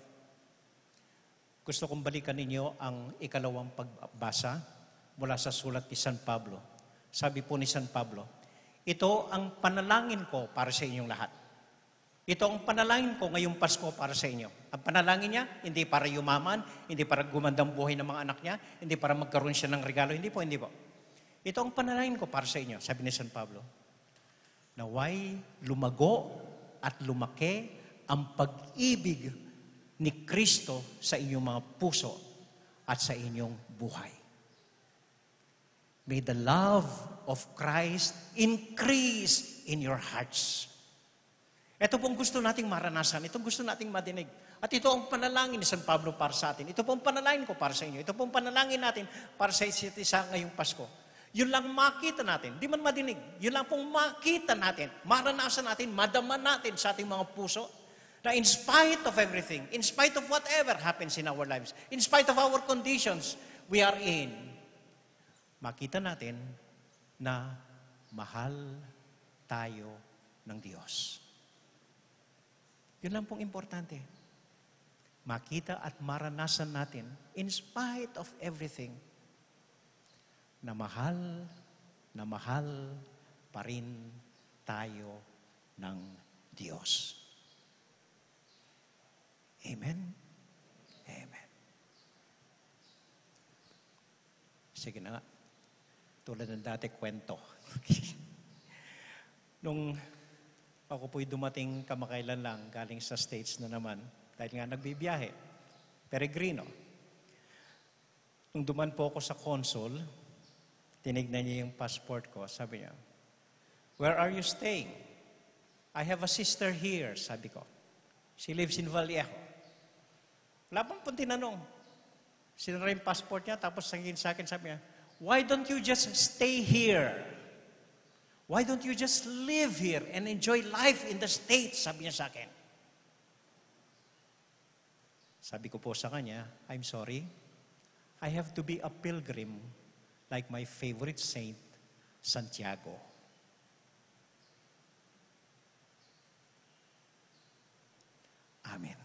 Gusto kong balikan ninyo ang ikalawang pagbasa mula sa sulat ni San Pablo. Sabi po ni San Pablo, ito ang panalangin ko para sa inyong lahat. Ito ang panalangin ko ngayong Pasko para sa inyo. Ang panalangin niya, hindi para yumaman, hindi para gumandang buhay ng mga anak niya, hindi para magkaroon siya ng regalo. Hindi po. Ito ang panalangin ko para sa inyo, sabi ni San Pablo. Naway lumago at lumaki ang pag-ibig ni Kristo sa inyong mga puso at sa inyong buhay. May the love of Christ increase in your hearts. Ito pong gusto nating maranasan. Ito gusto nating madinig. At ito ang panalangin ni San Pablo para sa atin. Ito pong panalangin ko para sa inyo. Ito pong panalangin natin para sa isa't isa ngayong Pasko. Yun lang makita natin. Di man madinig. Yun lang pong makita natin. Maranasan natin, madaman natin sa ating mga puso na in spite of everything, in spite of whatever happens in our lives, in spite of our conditions we are in, makita natin na mahal tayo ng Diyos. Yun lang pong importante. Makita at maranasan natin, in spite of everything, na mahal pa rin tayo ng Diyos. Amen? Amen. Sige na nga. Tulad ng dati, kwento. Nung ako po'y dumating kamakailan lang, galing sa States na naman, dahil nga nagbibiyahe, peregrino. Nung duman po ako sa consul, tinignan niya yung passport ko, sabi niya, "Where are you staying?" "I have a sister here," sabi ko. "She lives in Vallejo." Wala pang tinanong. Sinara yung passport niya, tapos sangin sa akin, sabi niya, why don't you just stay here? Why don't you just live here and enjoy life in the States? Sabi niya sa akin. Sabi ko po sa kanya, I'm sorry. I have to be a pilgrim like my favorite saint, Santiago. Amen.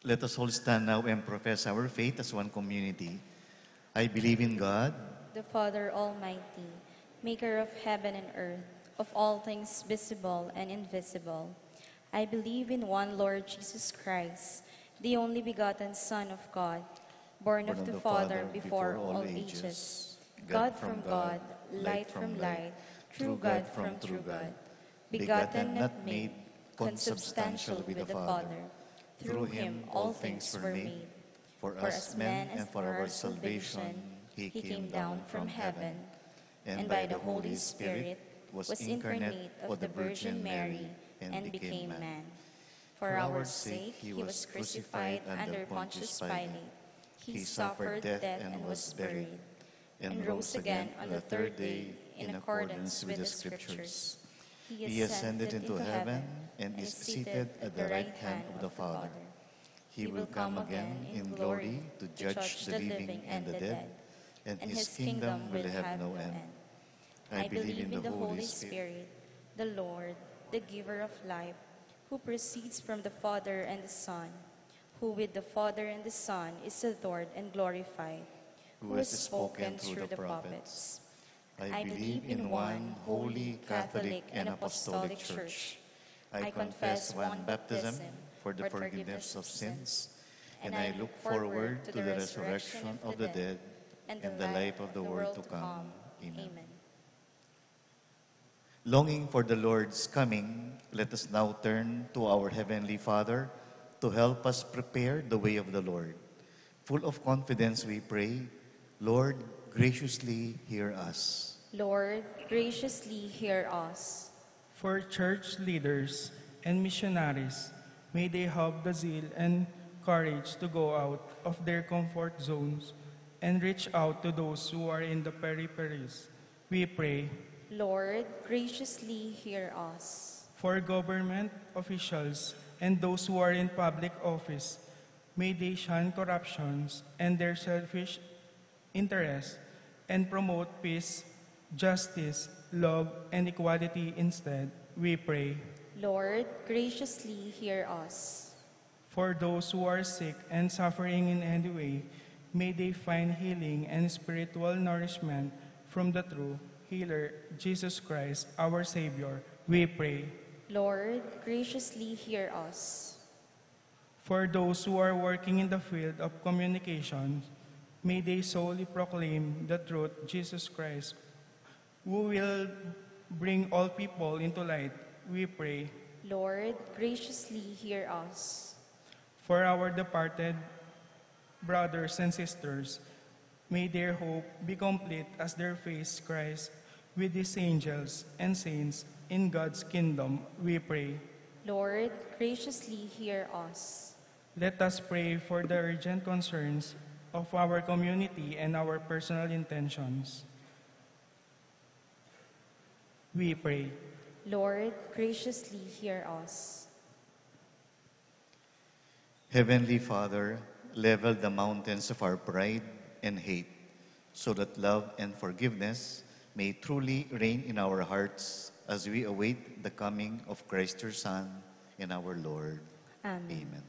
Let us all stand now and profess our faith as one community. I believe in God, the Father Almighty, maker of heaven and earth, of all things visible and invisible. I believe in one Lord Jesus Christ, the only begotten Son of God, born of the Father before all ages, God from God, light from light, true God from true God, begotten, not made, consubstantial with the Father. Through him all things were made. For us men and for our salvation, he came down from heaven, and by the Holy Spirit was incarnate of the Virgin Mary and became man. For our sake he was crucified under Pontius Pilate. He suffered death and was buried, and rose again on the third day in accordance with the Scriptures. he ascended into heaven and is seated at the right hand of the Father. He will come again in glory to judge the living and the dead, and his kingdom will have no end. I believe in the Holy Spirit, the Lord, the giver of life, who proceeds from the Father and the Son, who with the Father and the Son is adored and glorified, who has spoken through the prophets. I believe in one holy, Catholic, and Apostolic Church. I confess one baptism for the forgiveness of sins, and I look forward to the resurrection of the dead and the life of the world to come. Amen. Longing for the Lord's coming, let us now turn to our Heavenly Father to help us prepare the way of the Lord. Full of confidence we pray, Lord, graciously hear us. Lord, graciously hear us. For church leaders and missionaries, may they have the zeal and courage to go out of their comfort zones and reach out to those who are in the peripheries. We pray. Lord, graciously hear us. For government officials and those who are in public office, may they shun corruptions and their selfish interests and promote peace, justice, love, and equality instead. We pray. Lord, graciously hear us. For those who are sick and suffering in any way, may they find healing and spiritual nourishment from the true healer, Jesus Christ, our Savior. We pray. Lord, graciously hear us. For those who are working in the field of communications, may they solely proclaim the truth, Jesus Christ, who will bring all people into light. We pray. Lord, graciously hear us. For our departed brothers and sisters, may their hope be complete as their face Christ with his angels and saints in God's kingdom. We pray. Lord, graciously hear us. Let us pray for the urgent concerns of our community and our personal intentions. We pray. Lord, graciously hear us. Heavenly Father, level the mountains of our pride and hate, so that love and forgiveness may truly reign in our hearts as we await the coming of Christ your Son and our Lord. Amen. Amen.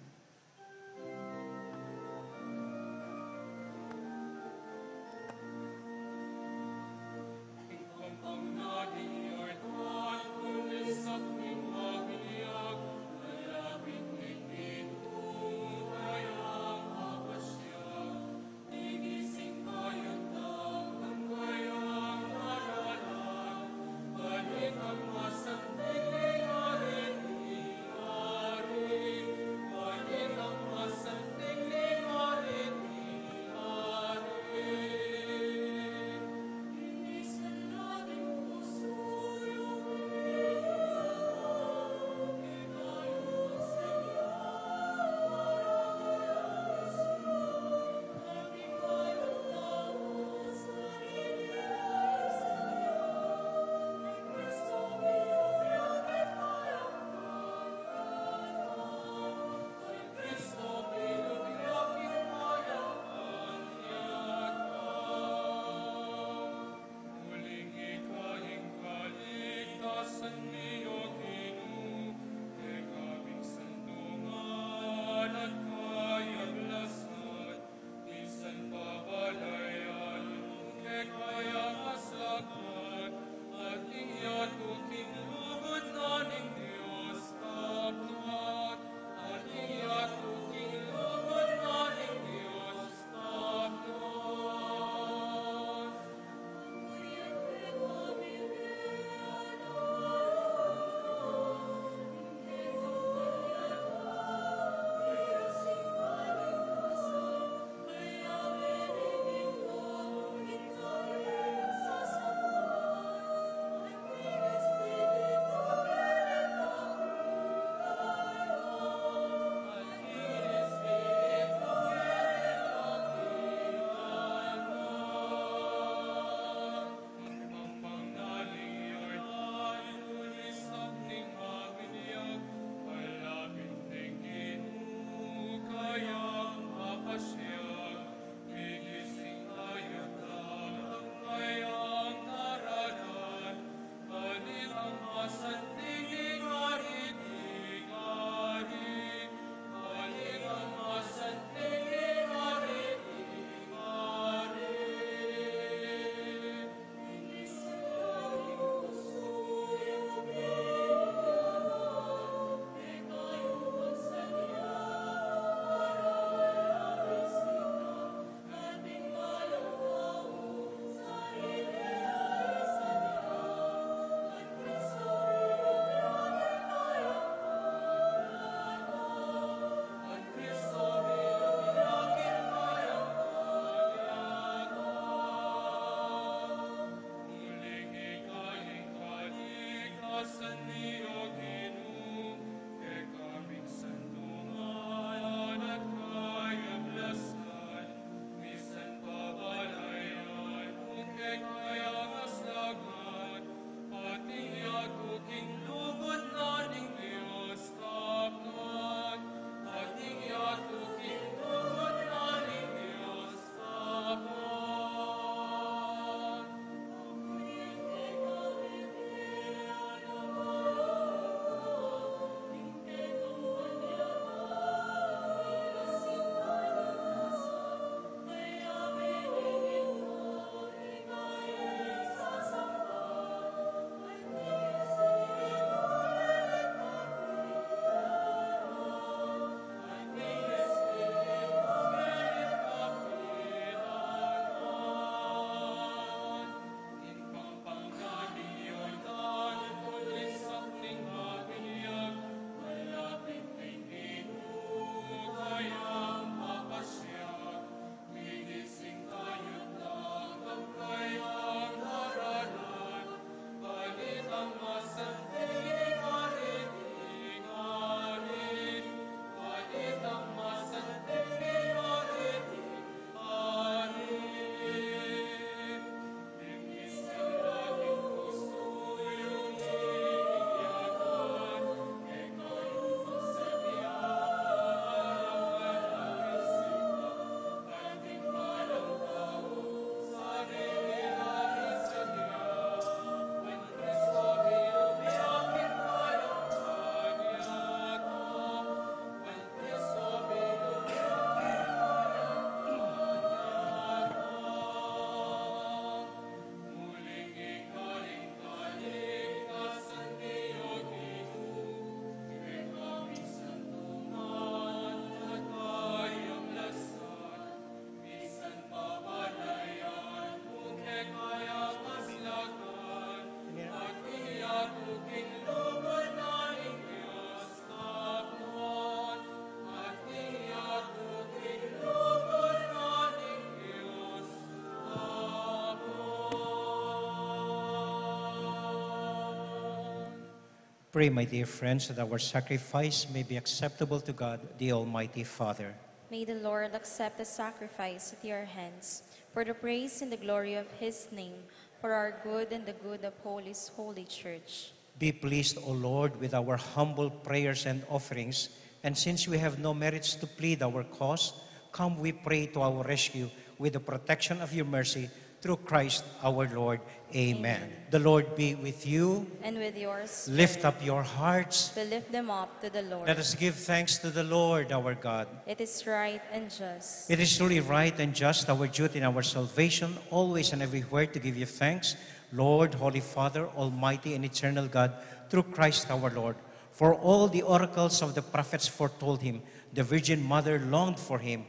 Pray, my dear friends, that our sacrifice may be acceptable to God, the Almighty Father. May the Lord accept the sacrifice at your hands for the praise and the glory of his name, for our good and the good of His holy church. Be pleased, O Lord, with our humble prayers and offerings, and since we have no merits to plead our cause, come, we pray, to our rescue with the protection of your mercy, through Christ our Lord. Amen. The Lord be with you. And with yours, Lift up your hearts. we lift them up to the Lord. Let us give thanks to the Lord our God. It is right and just. It is truly right and just, our duty and our salvation, always and everywhere to give you thanks, Lord, Holy Father, Almighty and eternal God, through Christ our Lord. For all the oracles of the prophets foretold him, the Virgin Mother longed for him,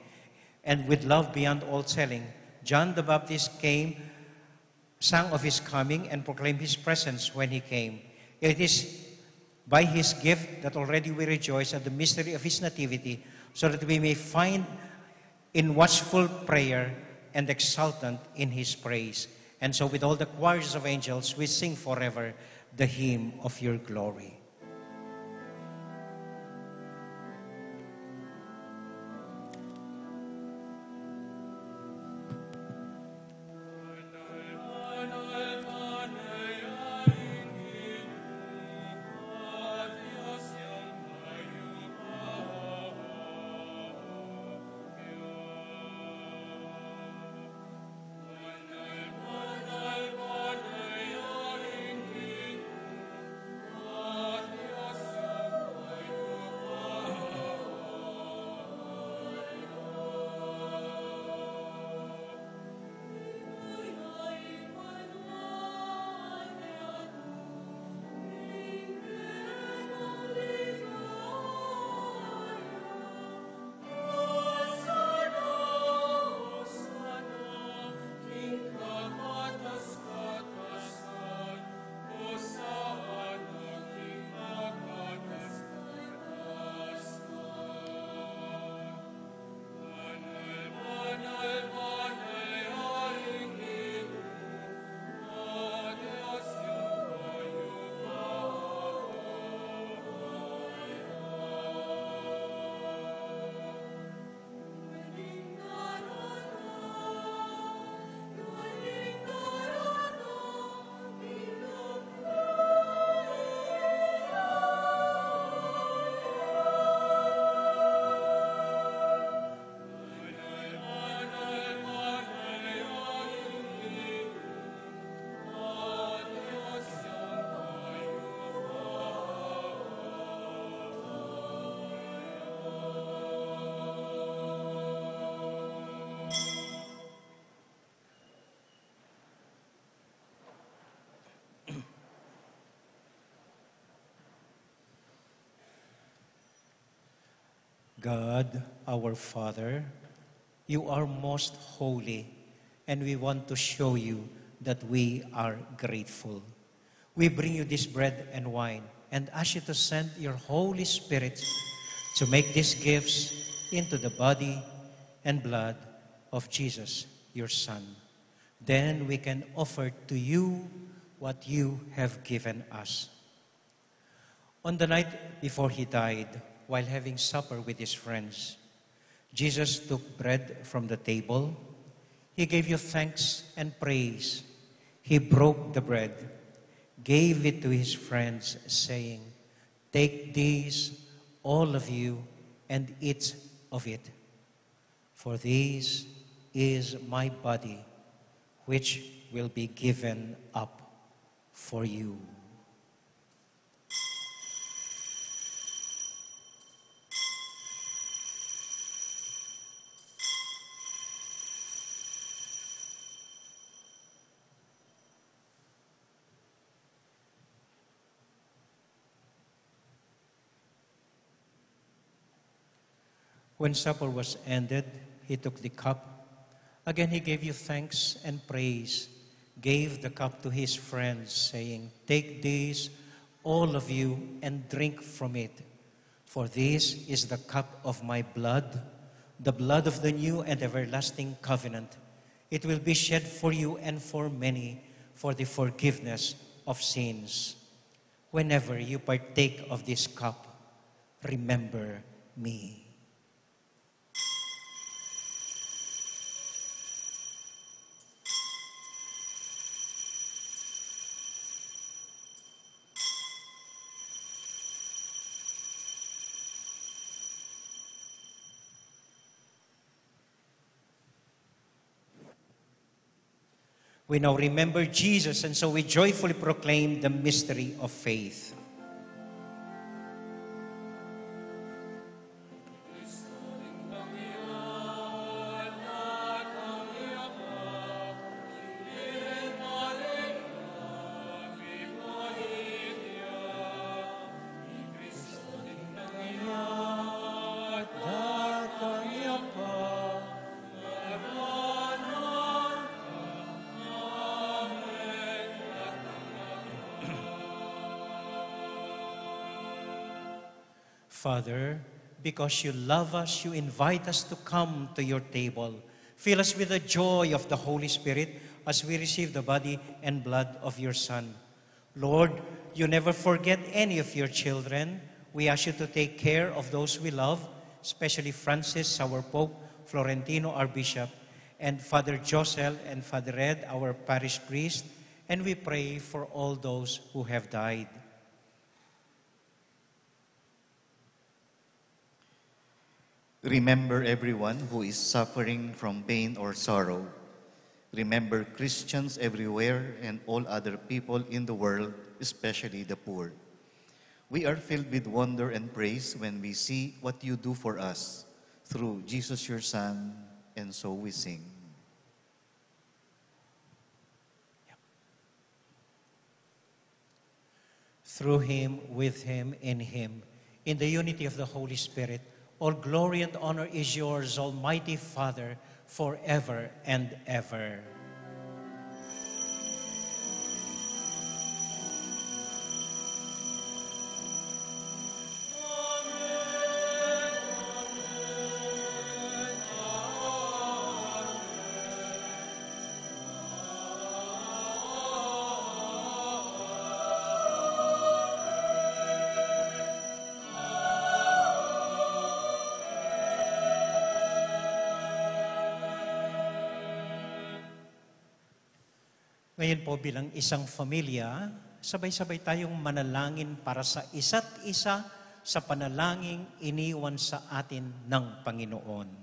and with love beyond all telling, John the Baptist came, sang of his coming, and proclaimed his presence when he came. It is by his gift that already we rejoice at the mystery of his nativity, so that we may find in watchful prayer and exultant in his praise. And so with all the choirs of angels, we sing forever the hymn of your glory. God, our Father, you are most holy, and we want to show you that we are grateful. We bring you this bread and wine and ask you to send your Holy Spirit to make these gifts into the body and blood of Jesus, your Son. Then we can offer to you what you have given us. On the night before he died, while having supper with his friends, Jesus took bread from the table. He gave you thanks and praise. He broke the bread, gave it to his friends, saying, "Take this, all of you, and eat of it. For this is my body, which will be given up for you." When supper was ended, he took the cup. Again he gave you thanks and praise, gave the cup to his friends, saying, "Take this, all of you, and drink from it. For this is the cup of my blood, the blood of the new and everlasting covenant. It will be shed for you and for many for the forgiveness of sins. Whenever you partake of this cup, remember me. We now remember Jesus, and so we joyfully proclaim the mystery of faith. Father, because you love us, you invite us to come to your table. Fill us with the joy of the Holy Spirit as we receive the body and blood of your Son. Lord, you never forget any of your children. We ask you to take care of those we love, especially Francis, our Pope, Florentino, our Bishop, and Father Josel and Father Ed, our parish priest, and we pray for all those who have died. Remember everyone who is suffering from pain or sorrow. Remember Christians everywhere and all other people in the world, especially the poor. We are filled with wonder and praise when we see what you do for us through Jesus your Son, and so we sing. Through him, with him, in him, in the unity of the Holy Spirit, all glory and honor is yours, Almighty Father, forever and ever. Ngayon po bilang isang pamilya, sabay-sabay tayong manalangin para sa isa't isa sa panalangin iniwan sa atin ng Panginoon.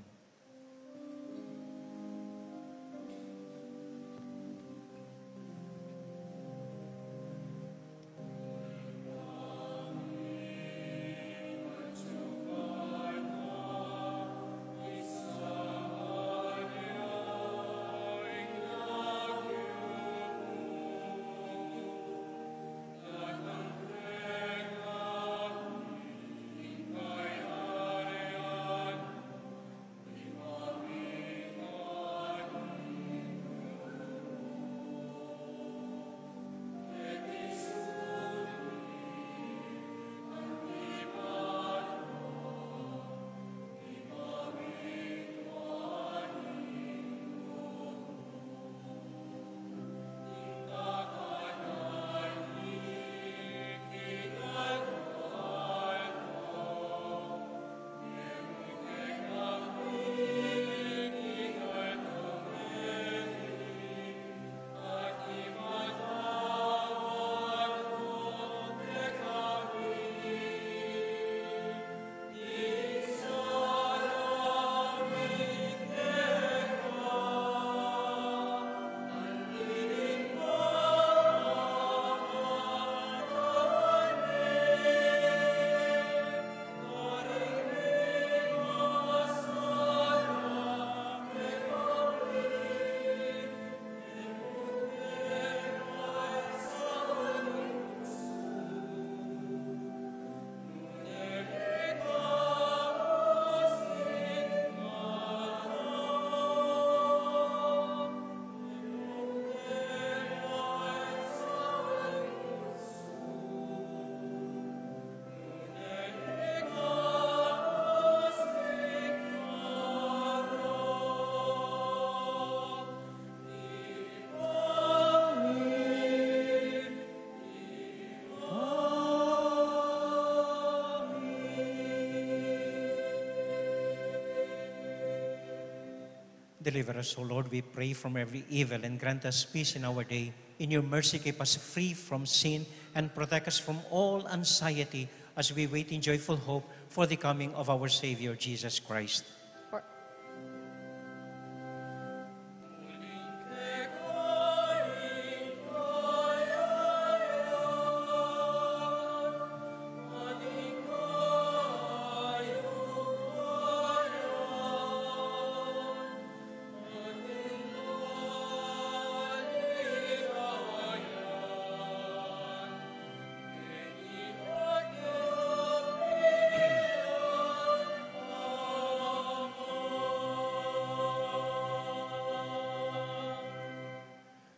Deliver us, O Lord, we pray, from every evil, and grant us peace in our day. In your mercy, keep us free from sin and protect us from all anxiety as we wait in joyful hope for the coming of our Savior, Jesus Christ. For,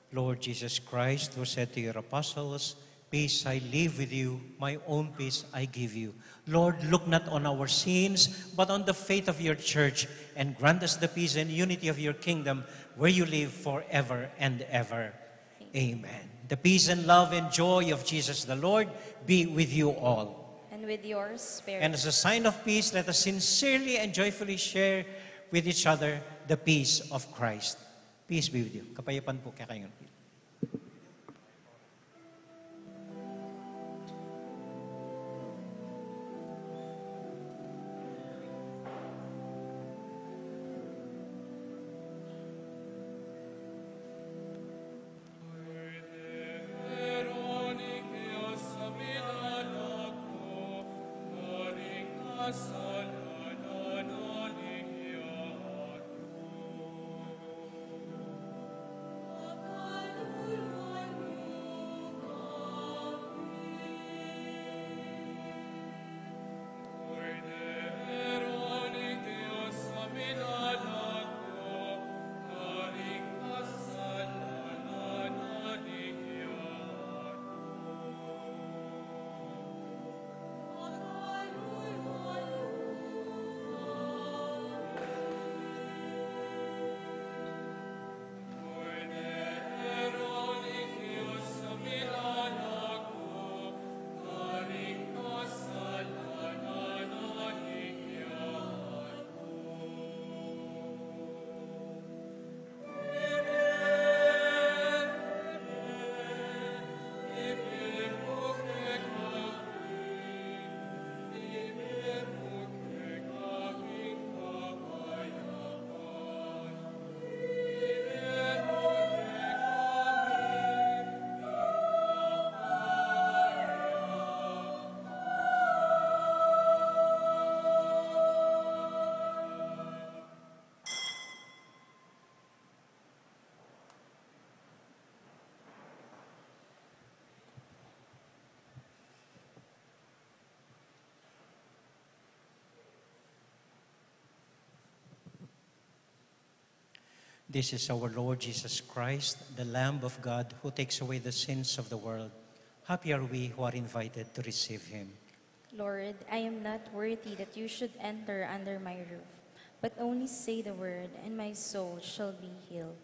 Lord Jesus Christ, who said to your apostles, "Peace I leave with you, my own peace I give you." Lord, look not on our sins, but on the faith of your church, and grant us the peace and unity of your kingdom, where you live forever and ever. Amen. The peace and love and joy of Jesus the Lord be with you all. and with your spirit. And as a sign of peace, let us sincerely and joyfully share with each other the peace of Christ. Peace be with you. Kapayapaan po kaya kayo. This is our Lord Jesus Christ, the Lamb of God, who takes away the sins of the world. Happy are we who are invited to receive him. Lord, I am not worthy that you should enter under my roof, but only say the word, and my soul shall be healed.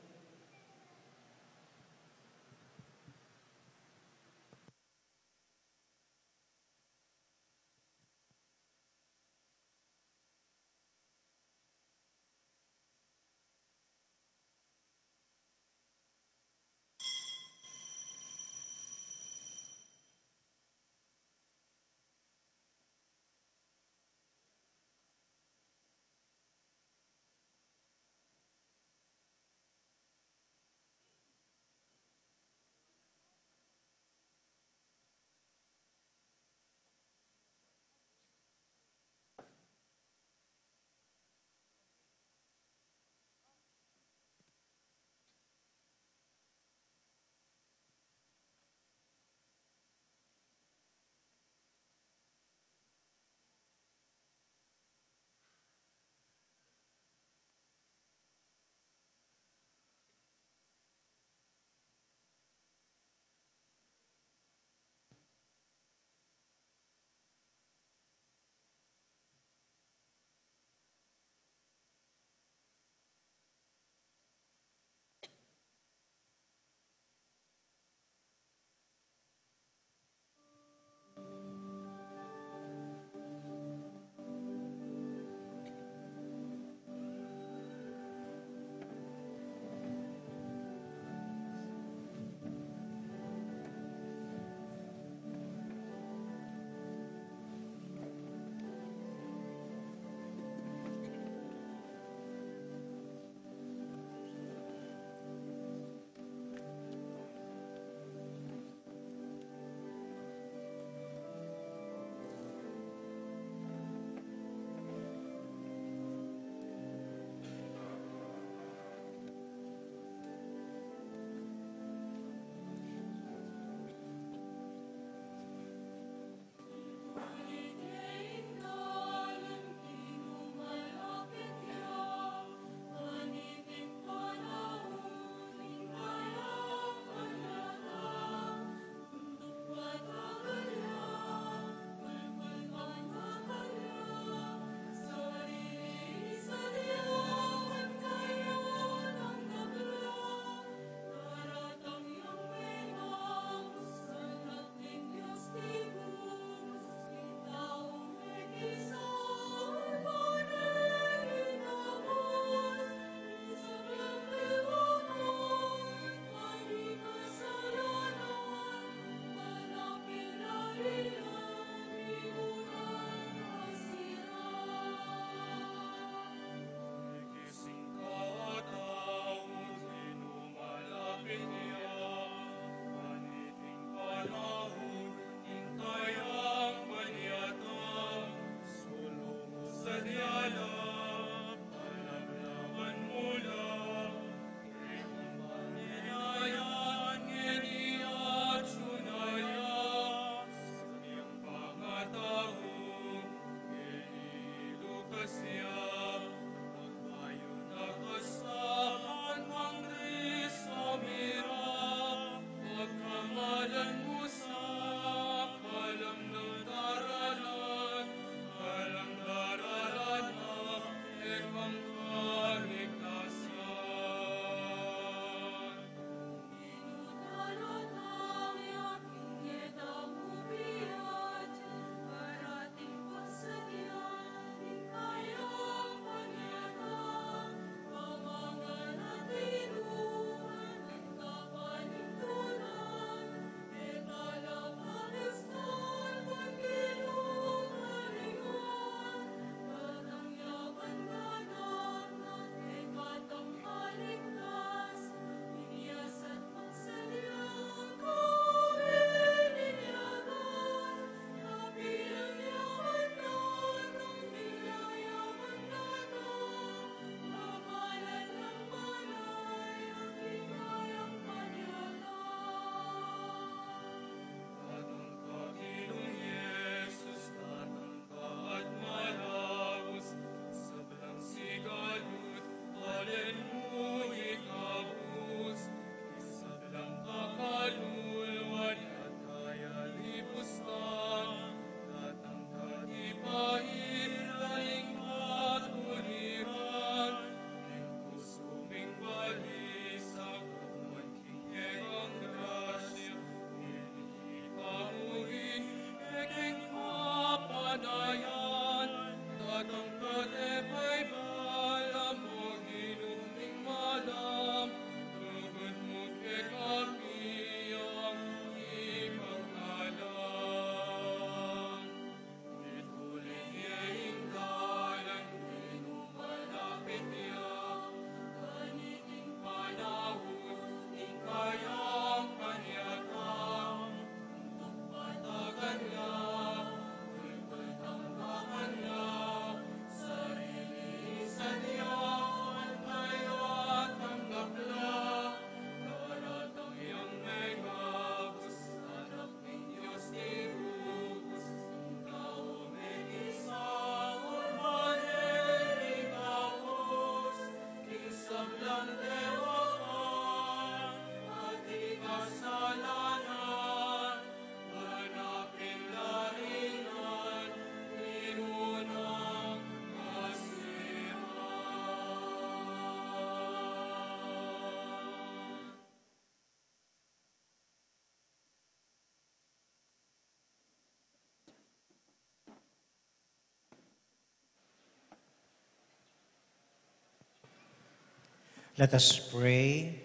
Let us pray.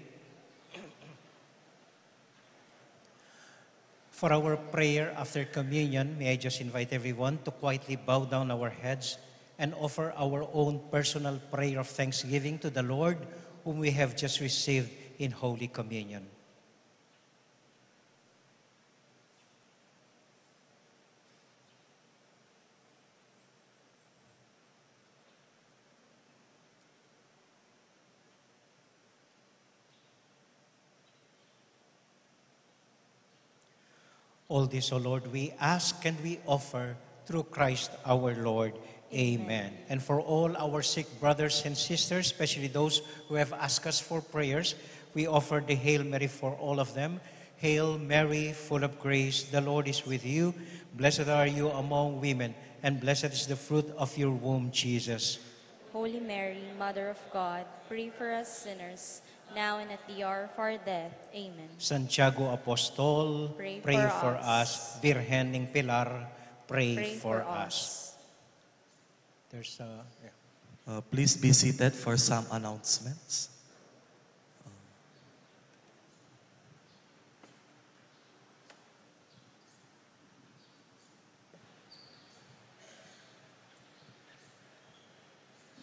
For our prayer after communion, may I just invite everyone to quietly bow down our heads and offer our own personal prayer of thanksgiving to the Lord, whom we have just received in Holy Communion. All this, O Lord, we ask and we offer through Christ our Lord. Amen. And for all our sick brothers and sisters, especially those who have asked us for prayers, we offer the Hail Mary for all of them. Hail Mary, full of grace, the Lord is with you. Blessed are you among women, and blessed is the fruit of your womb, Jesus. Holy Mary, Mother of God, pray for us sinners, now and at the hour of our death. Amen. Santiago Apostol, Pray pray for for us. us. Virgen ng Pilar, pray, Pray for for us. There's a... Please be seated for some announcements.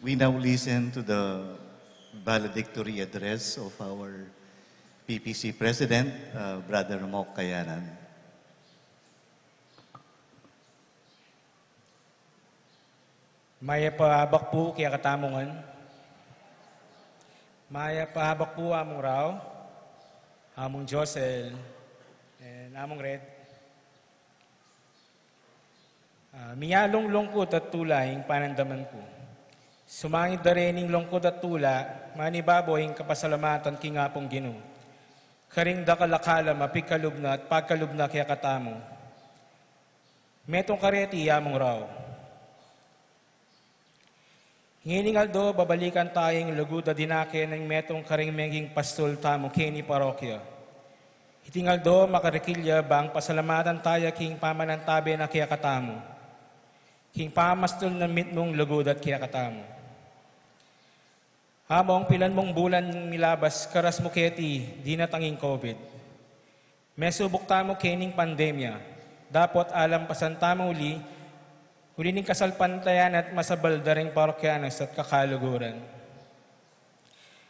We now listen to the valedictory address of our PPC President, Brother Mok Kayanan. Maya pahabak po kaya katamongan. Maya pahabak po among raw, among Josel, and among Red. Miyalong lungkot at tula yung panandaman ko. Sumangit da rin yung lungkot at tula, manibaboy yung kapasalamatan kingapong Ginoo. Karing da kalakala mapikalub na at pagkalub na kaya katamo. Metong kareti among raw. Ngining aldo, babalikan tayong luguda dinake ng metong karing menging pastol tamo kini parokya. Hitingal do makarikilya bang pasalamatan tayo king pamanantabe na kaya katamo. King pamastol na mitmong lugod at kaya katamo. Hamong pilan mong bulan milabas karas mo keti di natanging COVID. May subok tamo kining pandemya. Dapat alam pasan tamo uli ning kasalpantayan at masabal daring parokyanas at kakaluguran.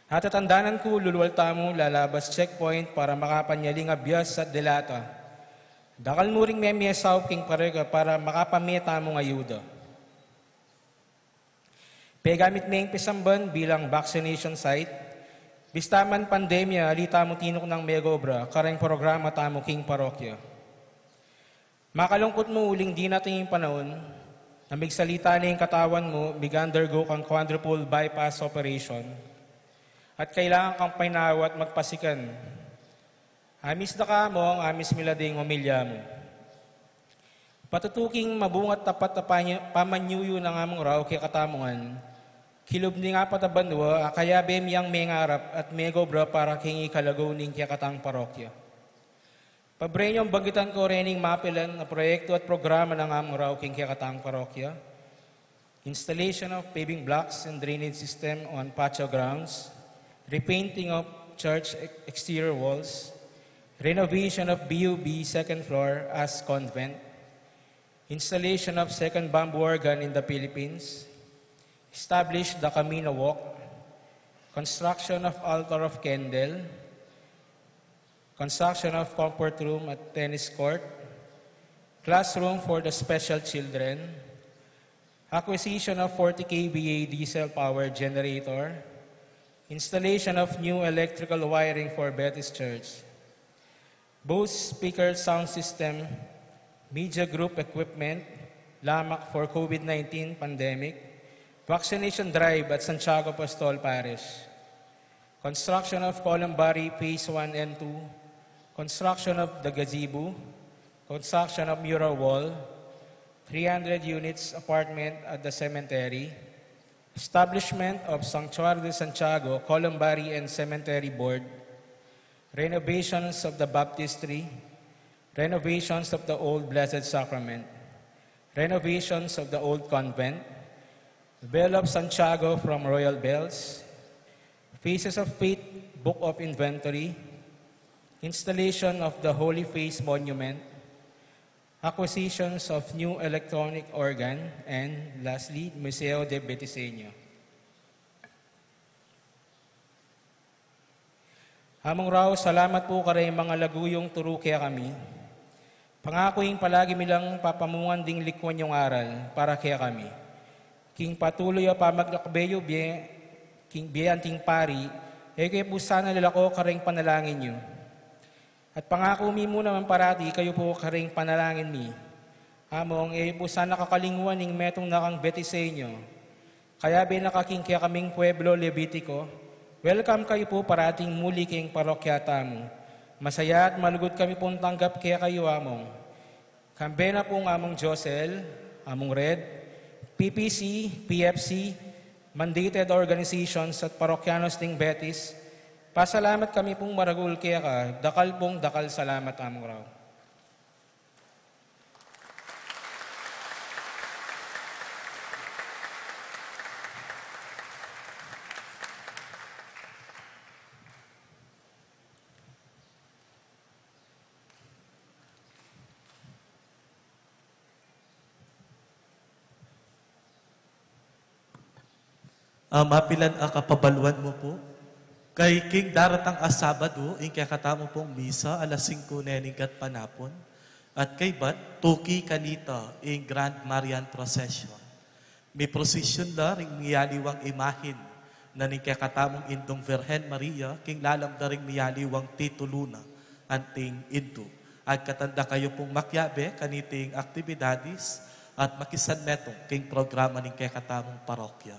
At tatandanan ko luluwal tamo lalabas checkpoint para makapanyaling abyas at delata. Dakal mo ring memyesaw king parega para makapamita mong ayuda. Pegamit ning pisamban bilang vaccination site, bistaman pandemya, alita mo tinok ng megobra, kareng programa tamo king parokya. Makalungkot mo uling di natin yung panahon, na migsalita na yung katawan mo, mig-undergo kang quadruple bypass operation, at kailangan kang painawa at magpasikan. Amis na ka mo ang amis milading umilya mo. Patutuking mabungat tapat na pamanyuyo ng among raw kaya katamungan, kilub ni nga patabanwa, kaya bem yang may ngarap at may gobra para kingi kalagaw ning kaya katang parokya. Pabrenyong bagitan ko rening mapilan na proyekto at programa ng among raw king kaya katang parokya. Installation of paving blocks and drainage system on patio grounds, repainting of church exterior walls, renovation of BUB second floor as convent, installation of second bamboo organ in the Philippines, establish the Camino Walk, construction of altar of candle, construction of comfort room at tennis court, classroom for the special children, acquisition of 40 kVA diesel power generator, installation of new electrical wiring for Betis Church, Bose speaker sound system, media group equipment, lamak for COVID-19 pandemic, vaccination drive at Santiago Apostol Parish, construction of Columbari Phase 1 and 2, construction of the gazebo, construction of mural wall, 300 units apartment at the cemetery, establishment of Sanctuary de Santiago, Columbari and Cemetery Board, renovations of the baptistry, renovations of the Old Blessed Sacrament, renovations of the Old Convent, Bell of Santiago from Royal Bells, Faces of Faith Book of Inventory, installation of the Holy Face Monument, acquisitions of new electronic organ, and lastly, Museo de Betiseño. Among raw, salamat po karay mga laguyong turo kaya kami. Pangakoing palagi milang papamungan ding likwan yung aral para kaya kami. King patuloy pa maglakbeyo king biyanting pari, kaya po sana lalako karing panalangin nyo. At pangako mi mo naman parati, kayo po karing panalangin mi. Among, po sana kakalinguan ng metong nakang Betiseño. Kaya binakaking kaya kaming Pueblo Levitico, welcome kayo po parating muli king parokyata mo. Masaya at malugod kami pong tanggap kaya kayo among. Kambe na pong among Josel, among Red, PPC, PFC, mandated organizations at parokyanos ng Betis, pasalamat kami pong maragul kaya ka, dakal pong dakal salamat among raw. Mapilan ang kapabaluan mo po. Kay King daratang Sabado, in kaya katamo pong misa, alas 5 neningat panapon. At kay Bat, Tuki Kanita, in Grand Marian Procession. May prosesyon la ring miyaliwang imahin na ni kakatamong indong Virhen Maria, king lalamda ring miyaliwang tituluna anting indo. At katanda kayo pong makyabe kaniting aktibidadis at makisan netong king programa ning kakatamong parokya.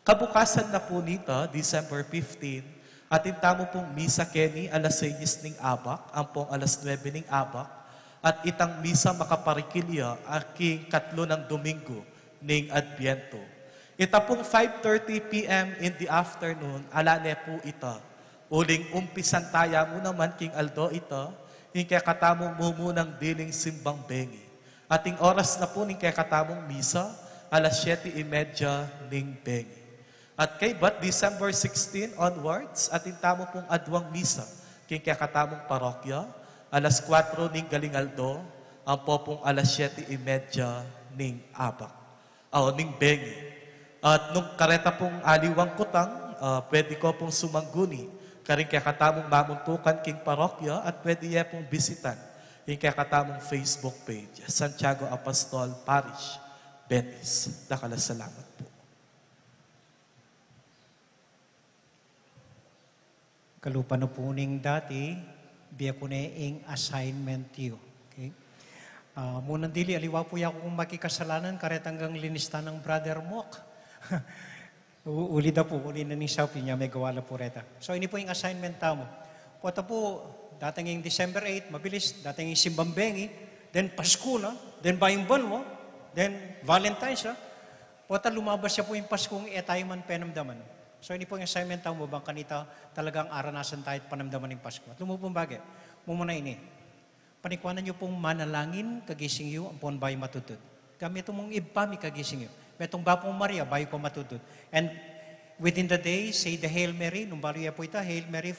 Kabukasan na po nito, December 15, at intamo pong misa keni alas 6 ning abak, ampong alas 9 ning abak, at itang misa makaparikilya aking katlo ng Domingo ning Adbiento. Ita pong 5:30 p.m. in the afternoon, alane po ita. Uling umpisan taya mo naman king Aldo ita, yung kakatamong mumunang diling simbang bengi. Ating oras na po ning kakatamong misa, alas 7:30 ning bengi. At kay bat December 16 onwards, ating tamo pong adwang misa, king kakatamong parokya, alas 4 ning Galingaldo, ang po pong alas 7:30 ning abak, ning bengi. At nung kareta pong aliwang kutang, pwede ko pong sumangguni, karing kakatamong mamuntukan king parokya, at pwede niya pong bisitan yung kakatamong Facebook page, Santiago Apostol Parish, Venice. Dakalas salamat po. Kalupa na po ning dati, biya ko na ing assignment tiyo. Okay? Munang dili, aliwa po ya kung makikasalanan, karet hanggang linista ng brother Mok. Uli na po, uli na ni Shopee niya, may gawala po reta. So, ini po yung assignment tamo. Pota po, dating yung December 8, mabilis, dating yung Simbang Bengi, then Pasko na, then Bayang Banwa, then Valentine's na. Pota lumabas siya po yung Paskong etay man penamdaman. So, ini po yung assignment tamo, bang kanita talagang aranasan tayo at panamdaman ng Pasko. At lumupong bagay, mumuna ini. Panikwanan niyo pong manalangin, kagising niyo, ang pon bayo matutod. Gamit mong ibami kagising niyo. Metong bapong Maria, bayo ko matutod. And within the day, say the Hail Mary, nung balo po ita, Hail Mary,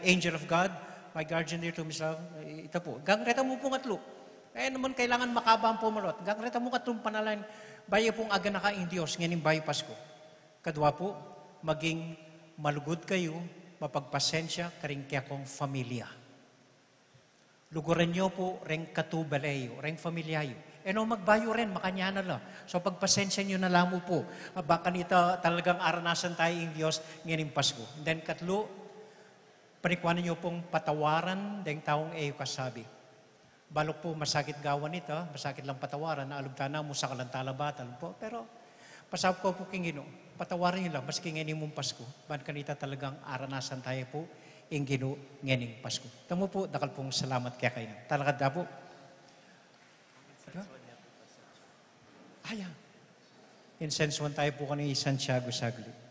Angel of God, my guardian dear to Miss Love, ita po. Gangreta mo pong atlo. Naman kailangan makabang po malot. Gangreta mo katlong panalangin, bayo pong aga nakaing Diyos, ngayon bayo Pasko. Kadwa po, maging malugod kayo, mapagpasensya, karing kaya kong familia. Luguran niyo po, reng katubalayo, reng familiayo. Magbayo rin, makanyana lang. So pagpasensya niyo na lang mo po. Baka nito talagang aranasan tayo ng Diyos ngayon Pasko. And then katlo, panikwanan niyo pong patawaran ng taong iyo kasabi. Balok po masakit gawan nito, masakit lang patawaran, naalugtana mo sa kalantalabatan po. Pero pasab ko po kingino, patawaran niyo lang, maski ngayon mong Pasko. Ban kanita talagang aranasan tayo po ng Ginoo ngayon Pasko. Tamo po, dakal pong salamat kaya kayo. Talakad na po. Ayan. Incense one tayo po kanina Santiago saglit.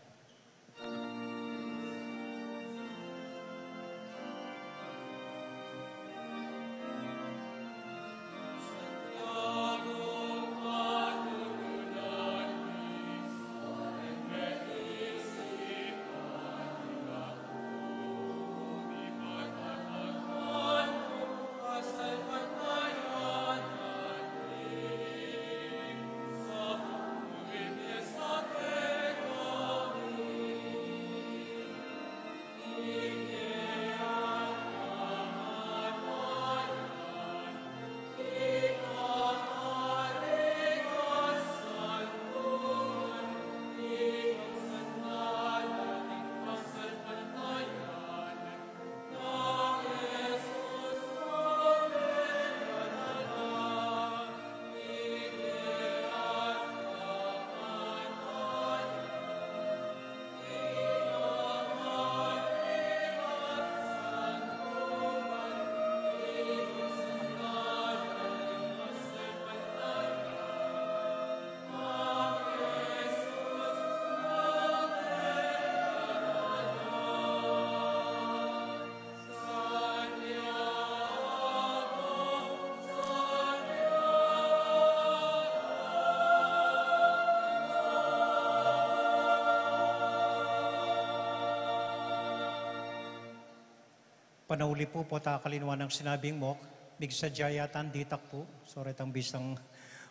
Panauli po po takalinuan ng sinabing mo, migsadyayatan ditak po, sorry tang bisang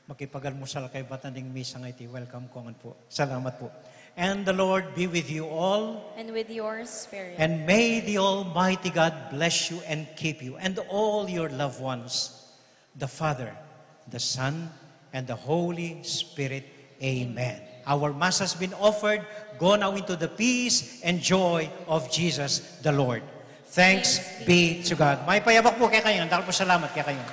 makipagalmusal kay batanding misang iti. Welcome kongan po. Salamat po. And the Lord be with you all. And with your spirit. And may the Almighty God bless you and keep you and all your loved ones, the Father, the Son, and the Holy Spirit. Amen. Our Mass has been offered. Go now into the peace and joy of Jesus the Lord. Thanks be to God. May payabak po kay kayo. Dahil po salamat kay kayo.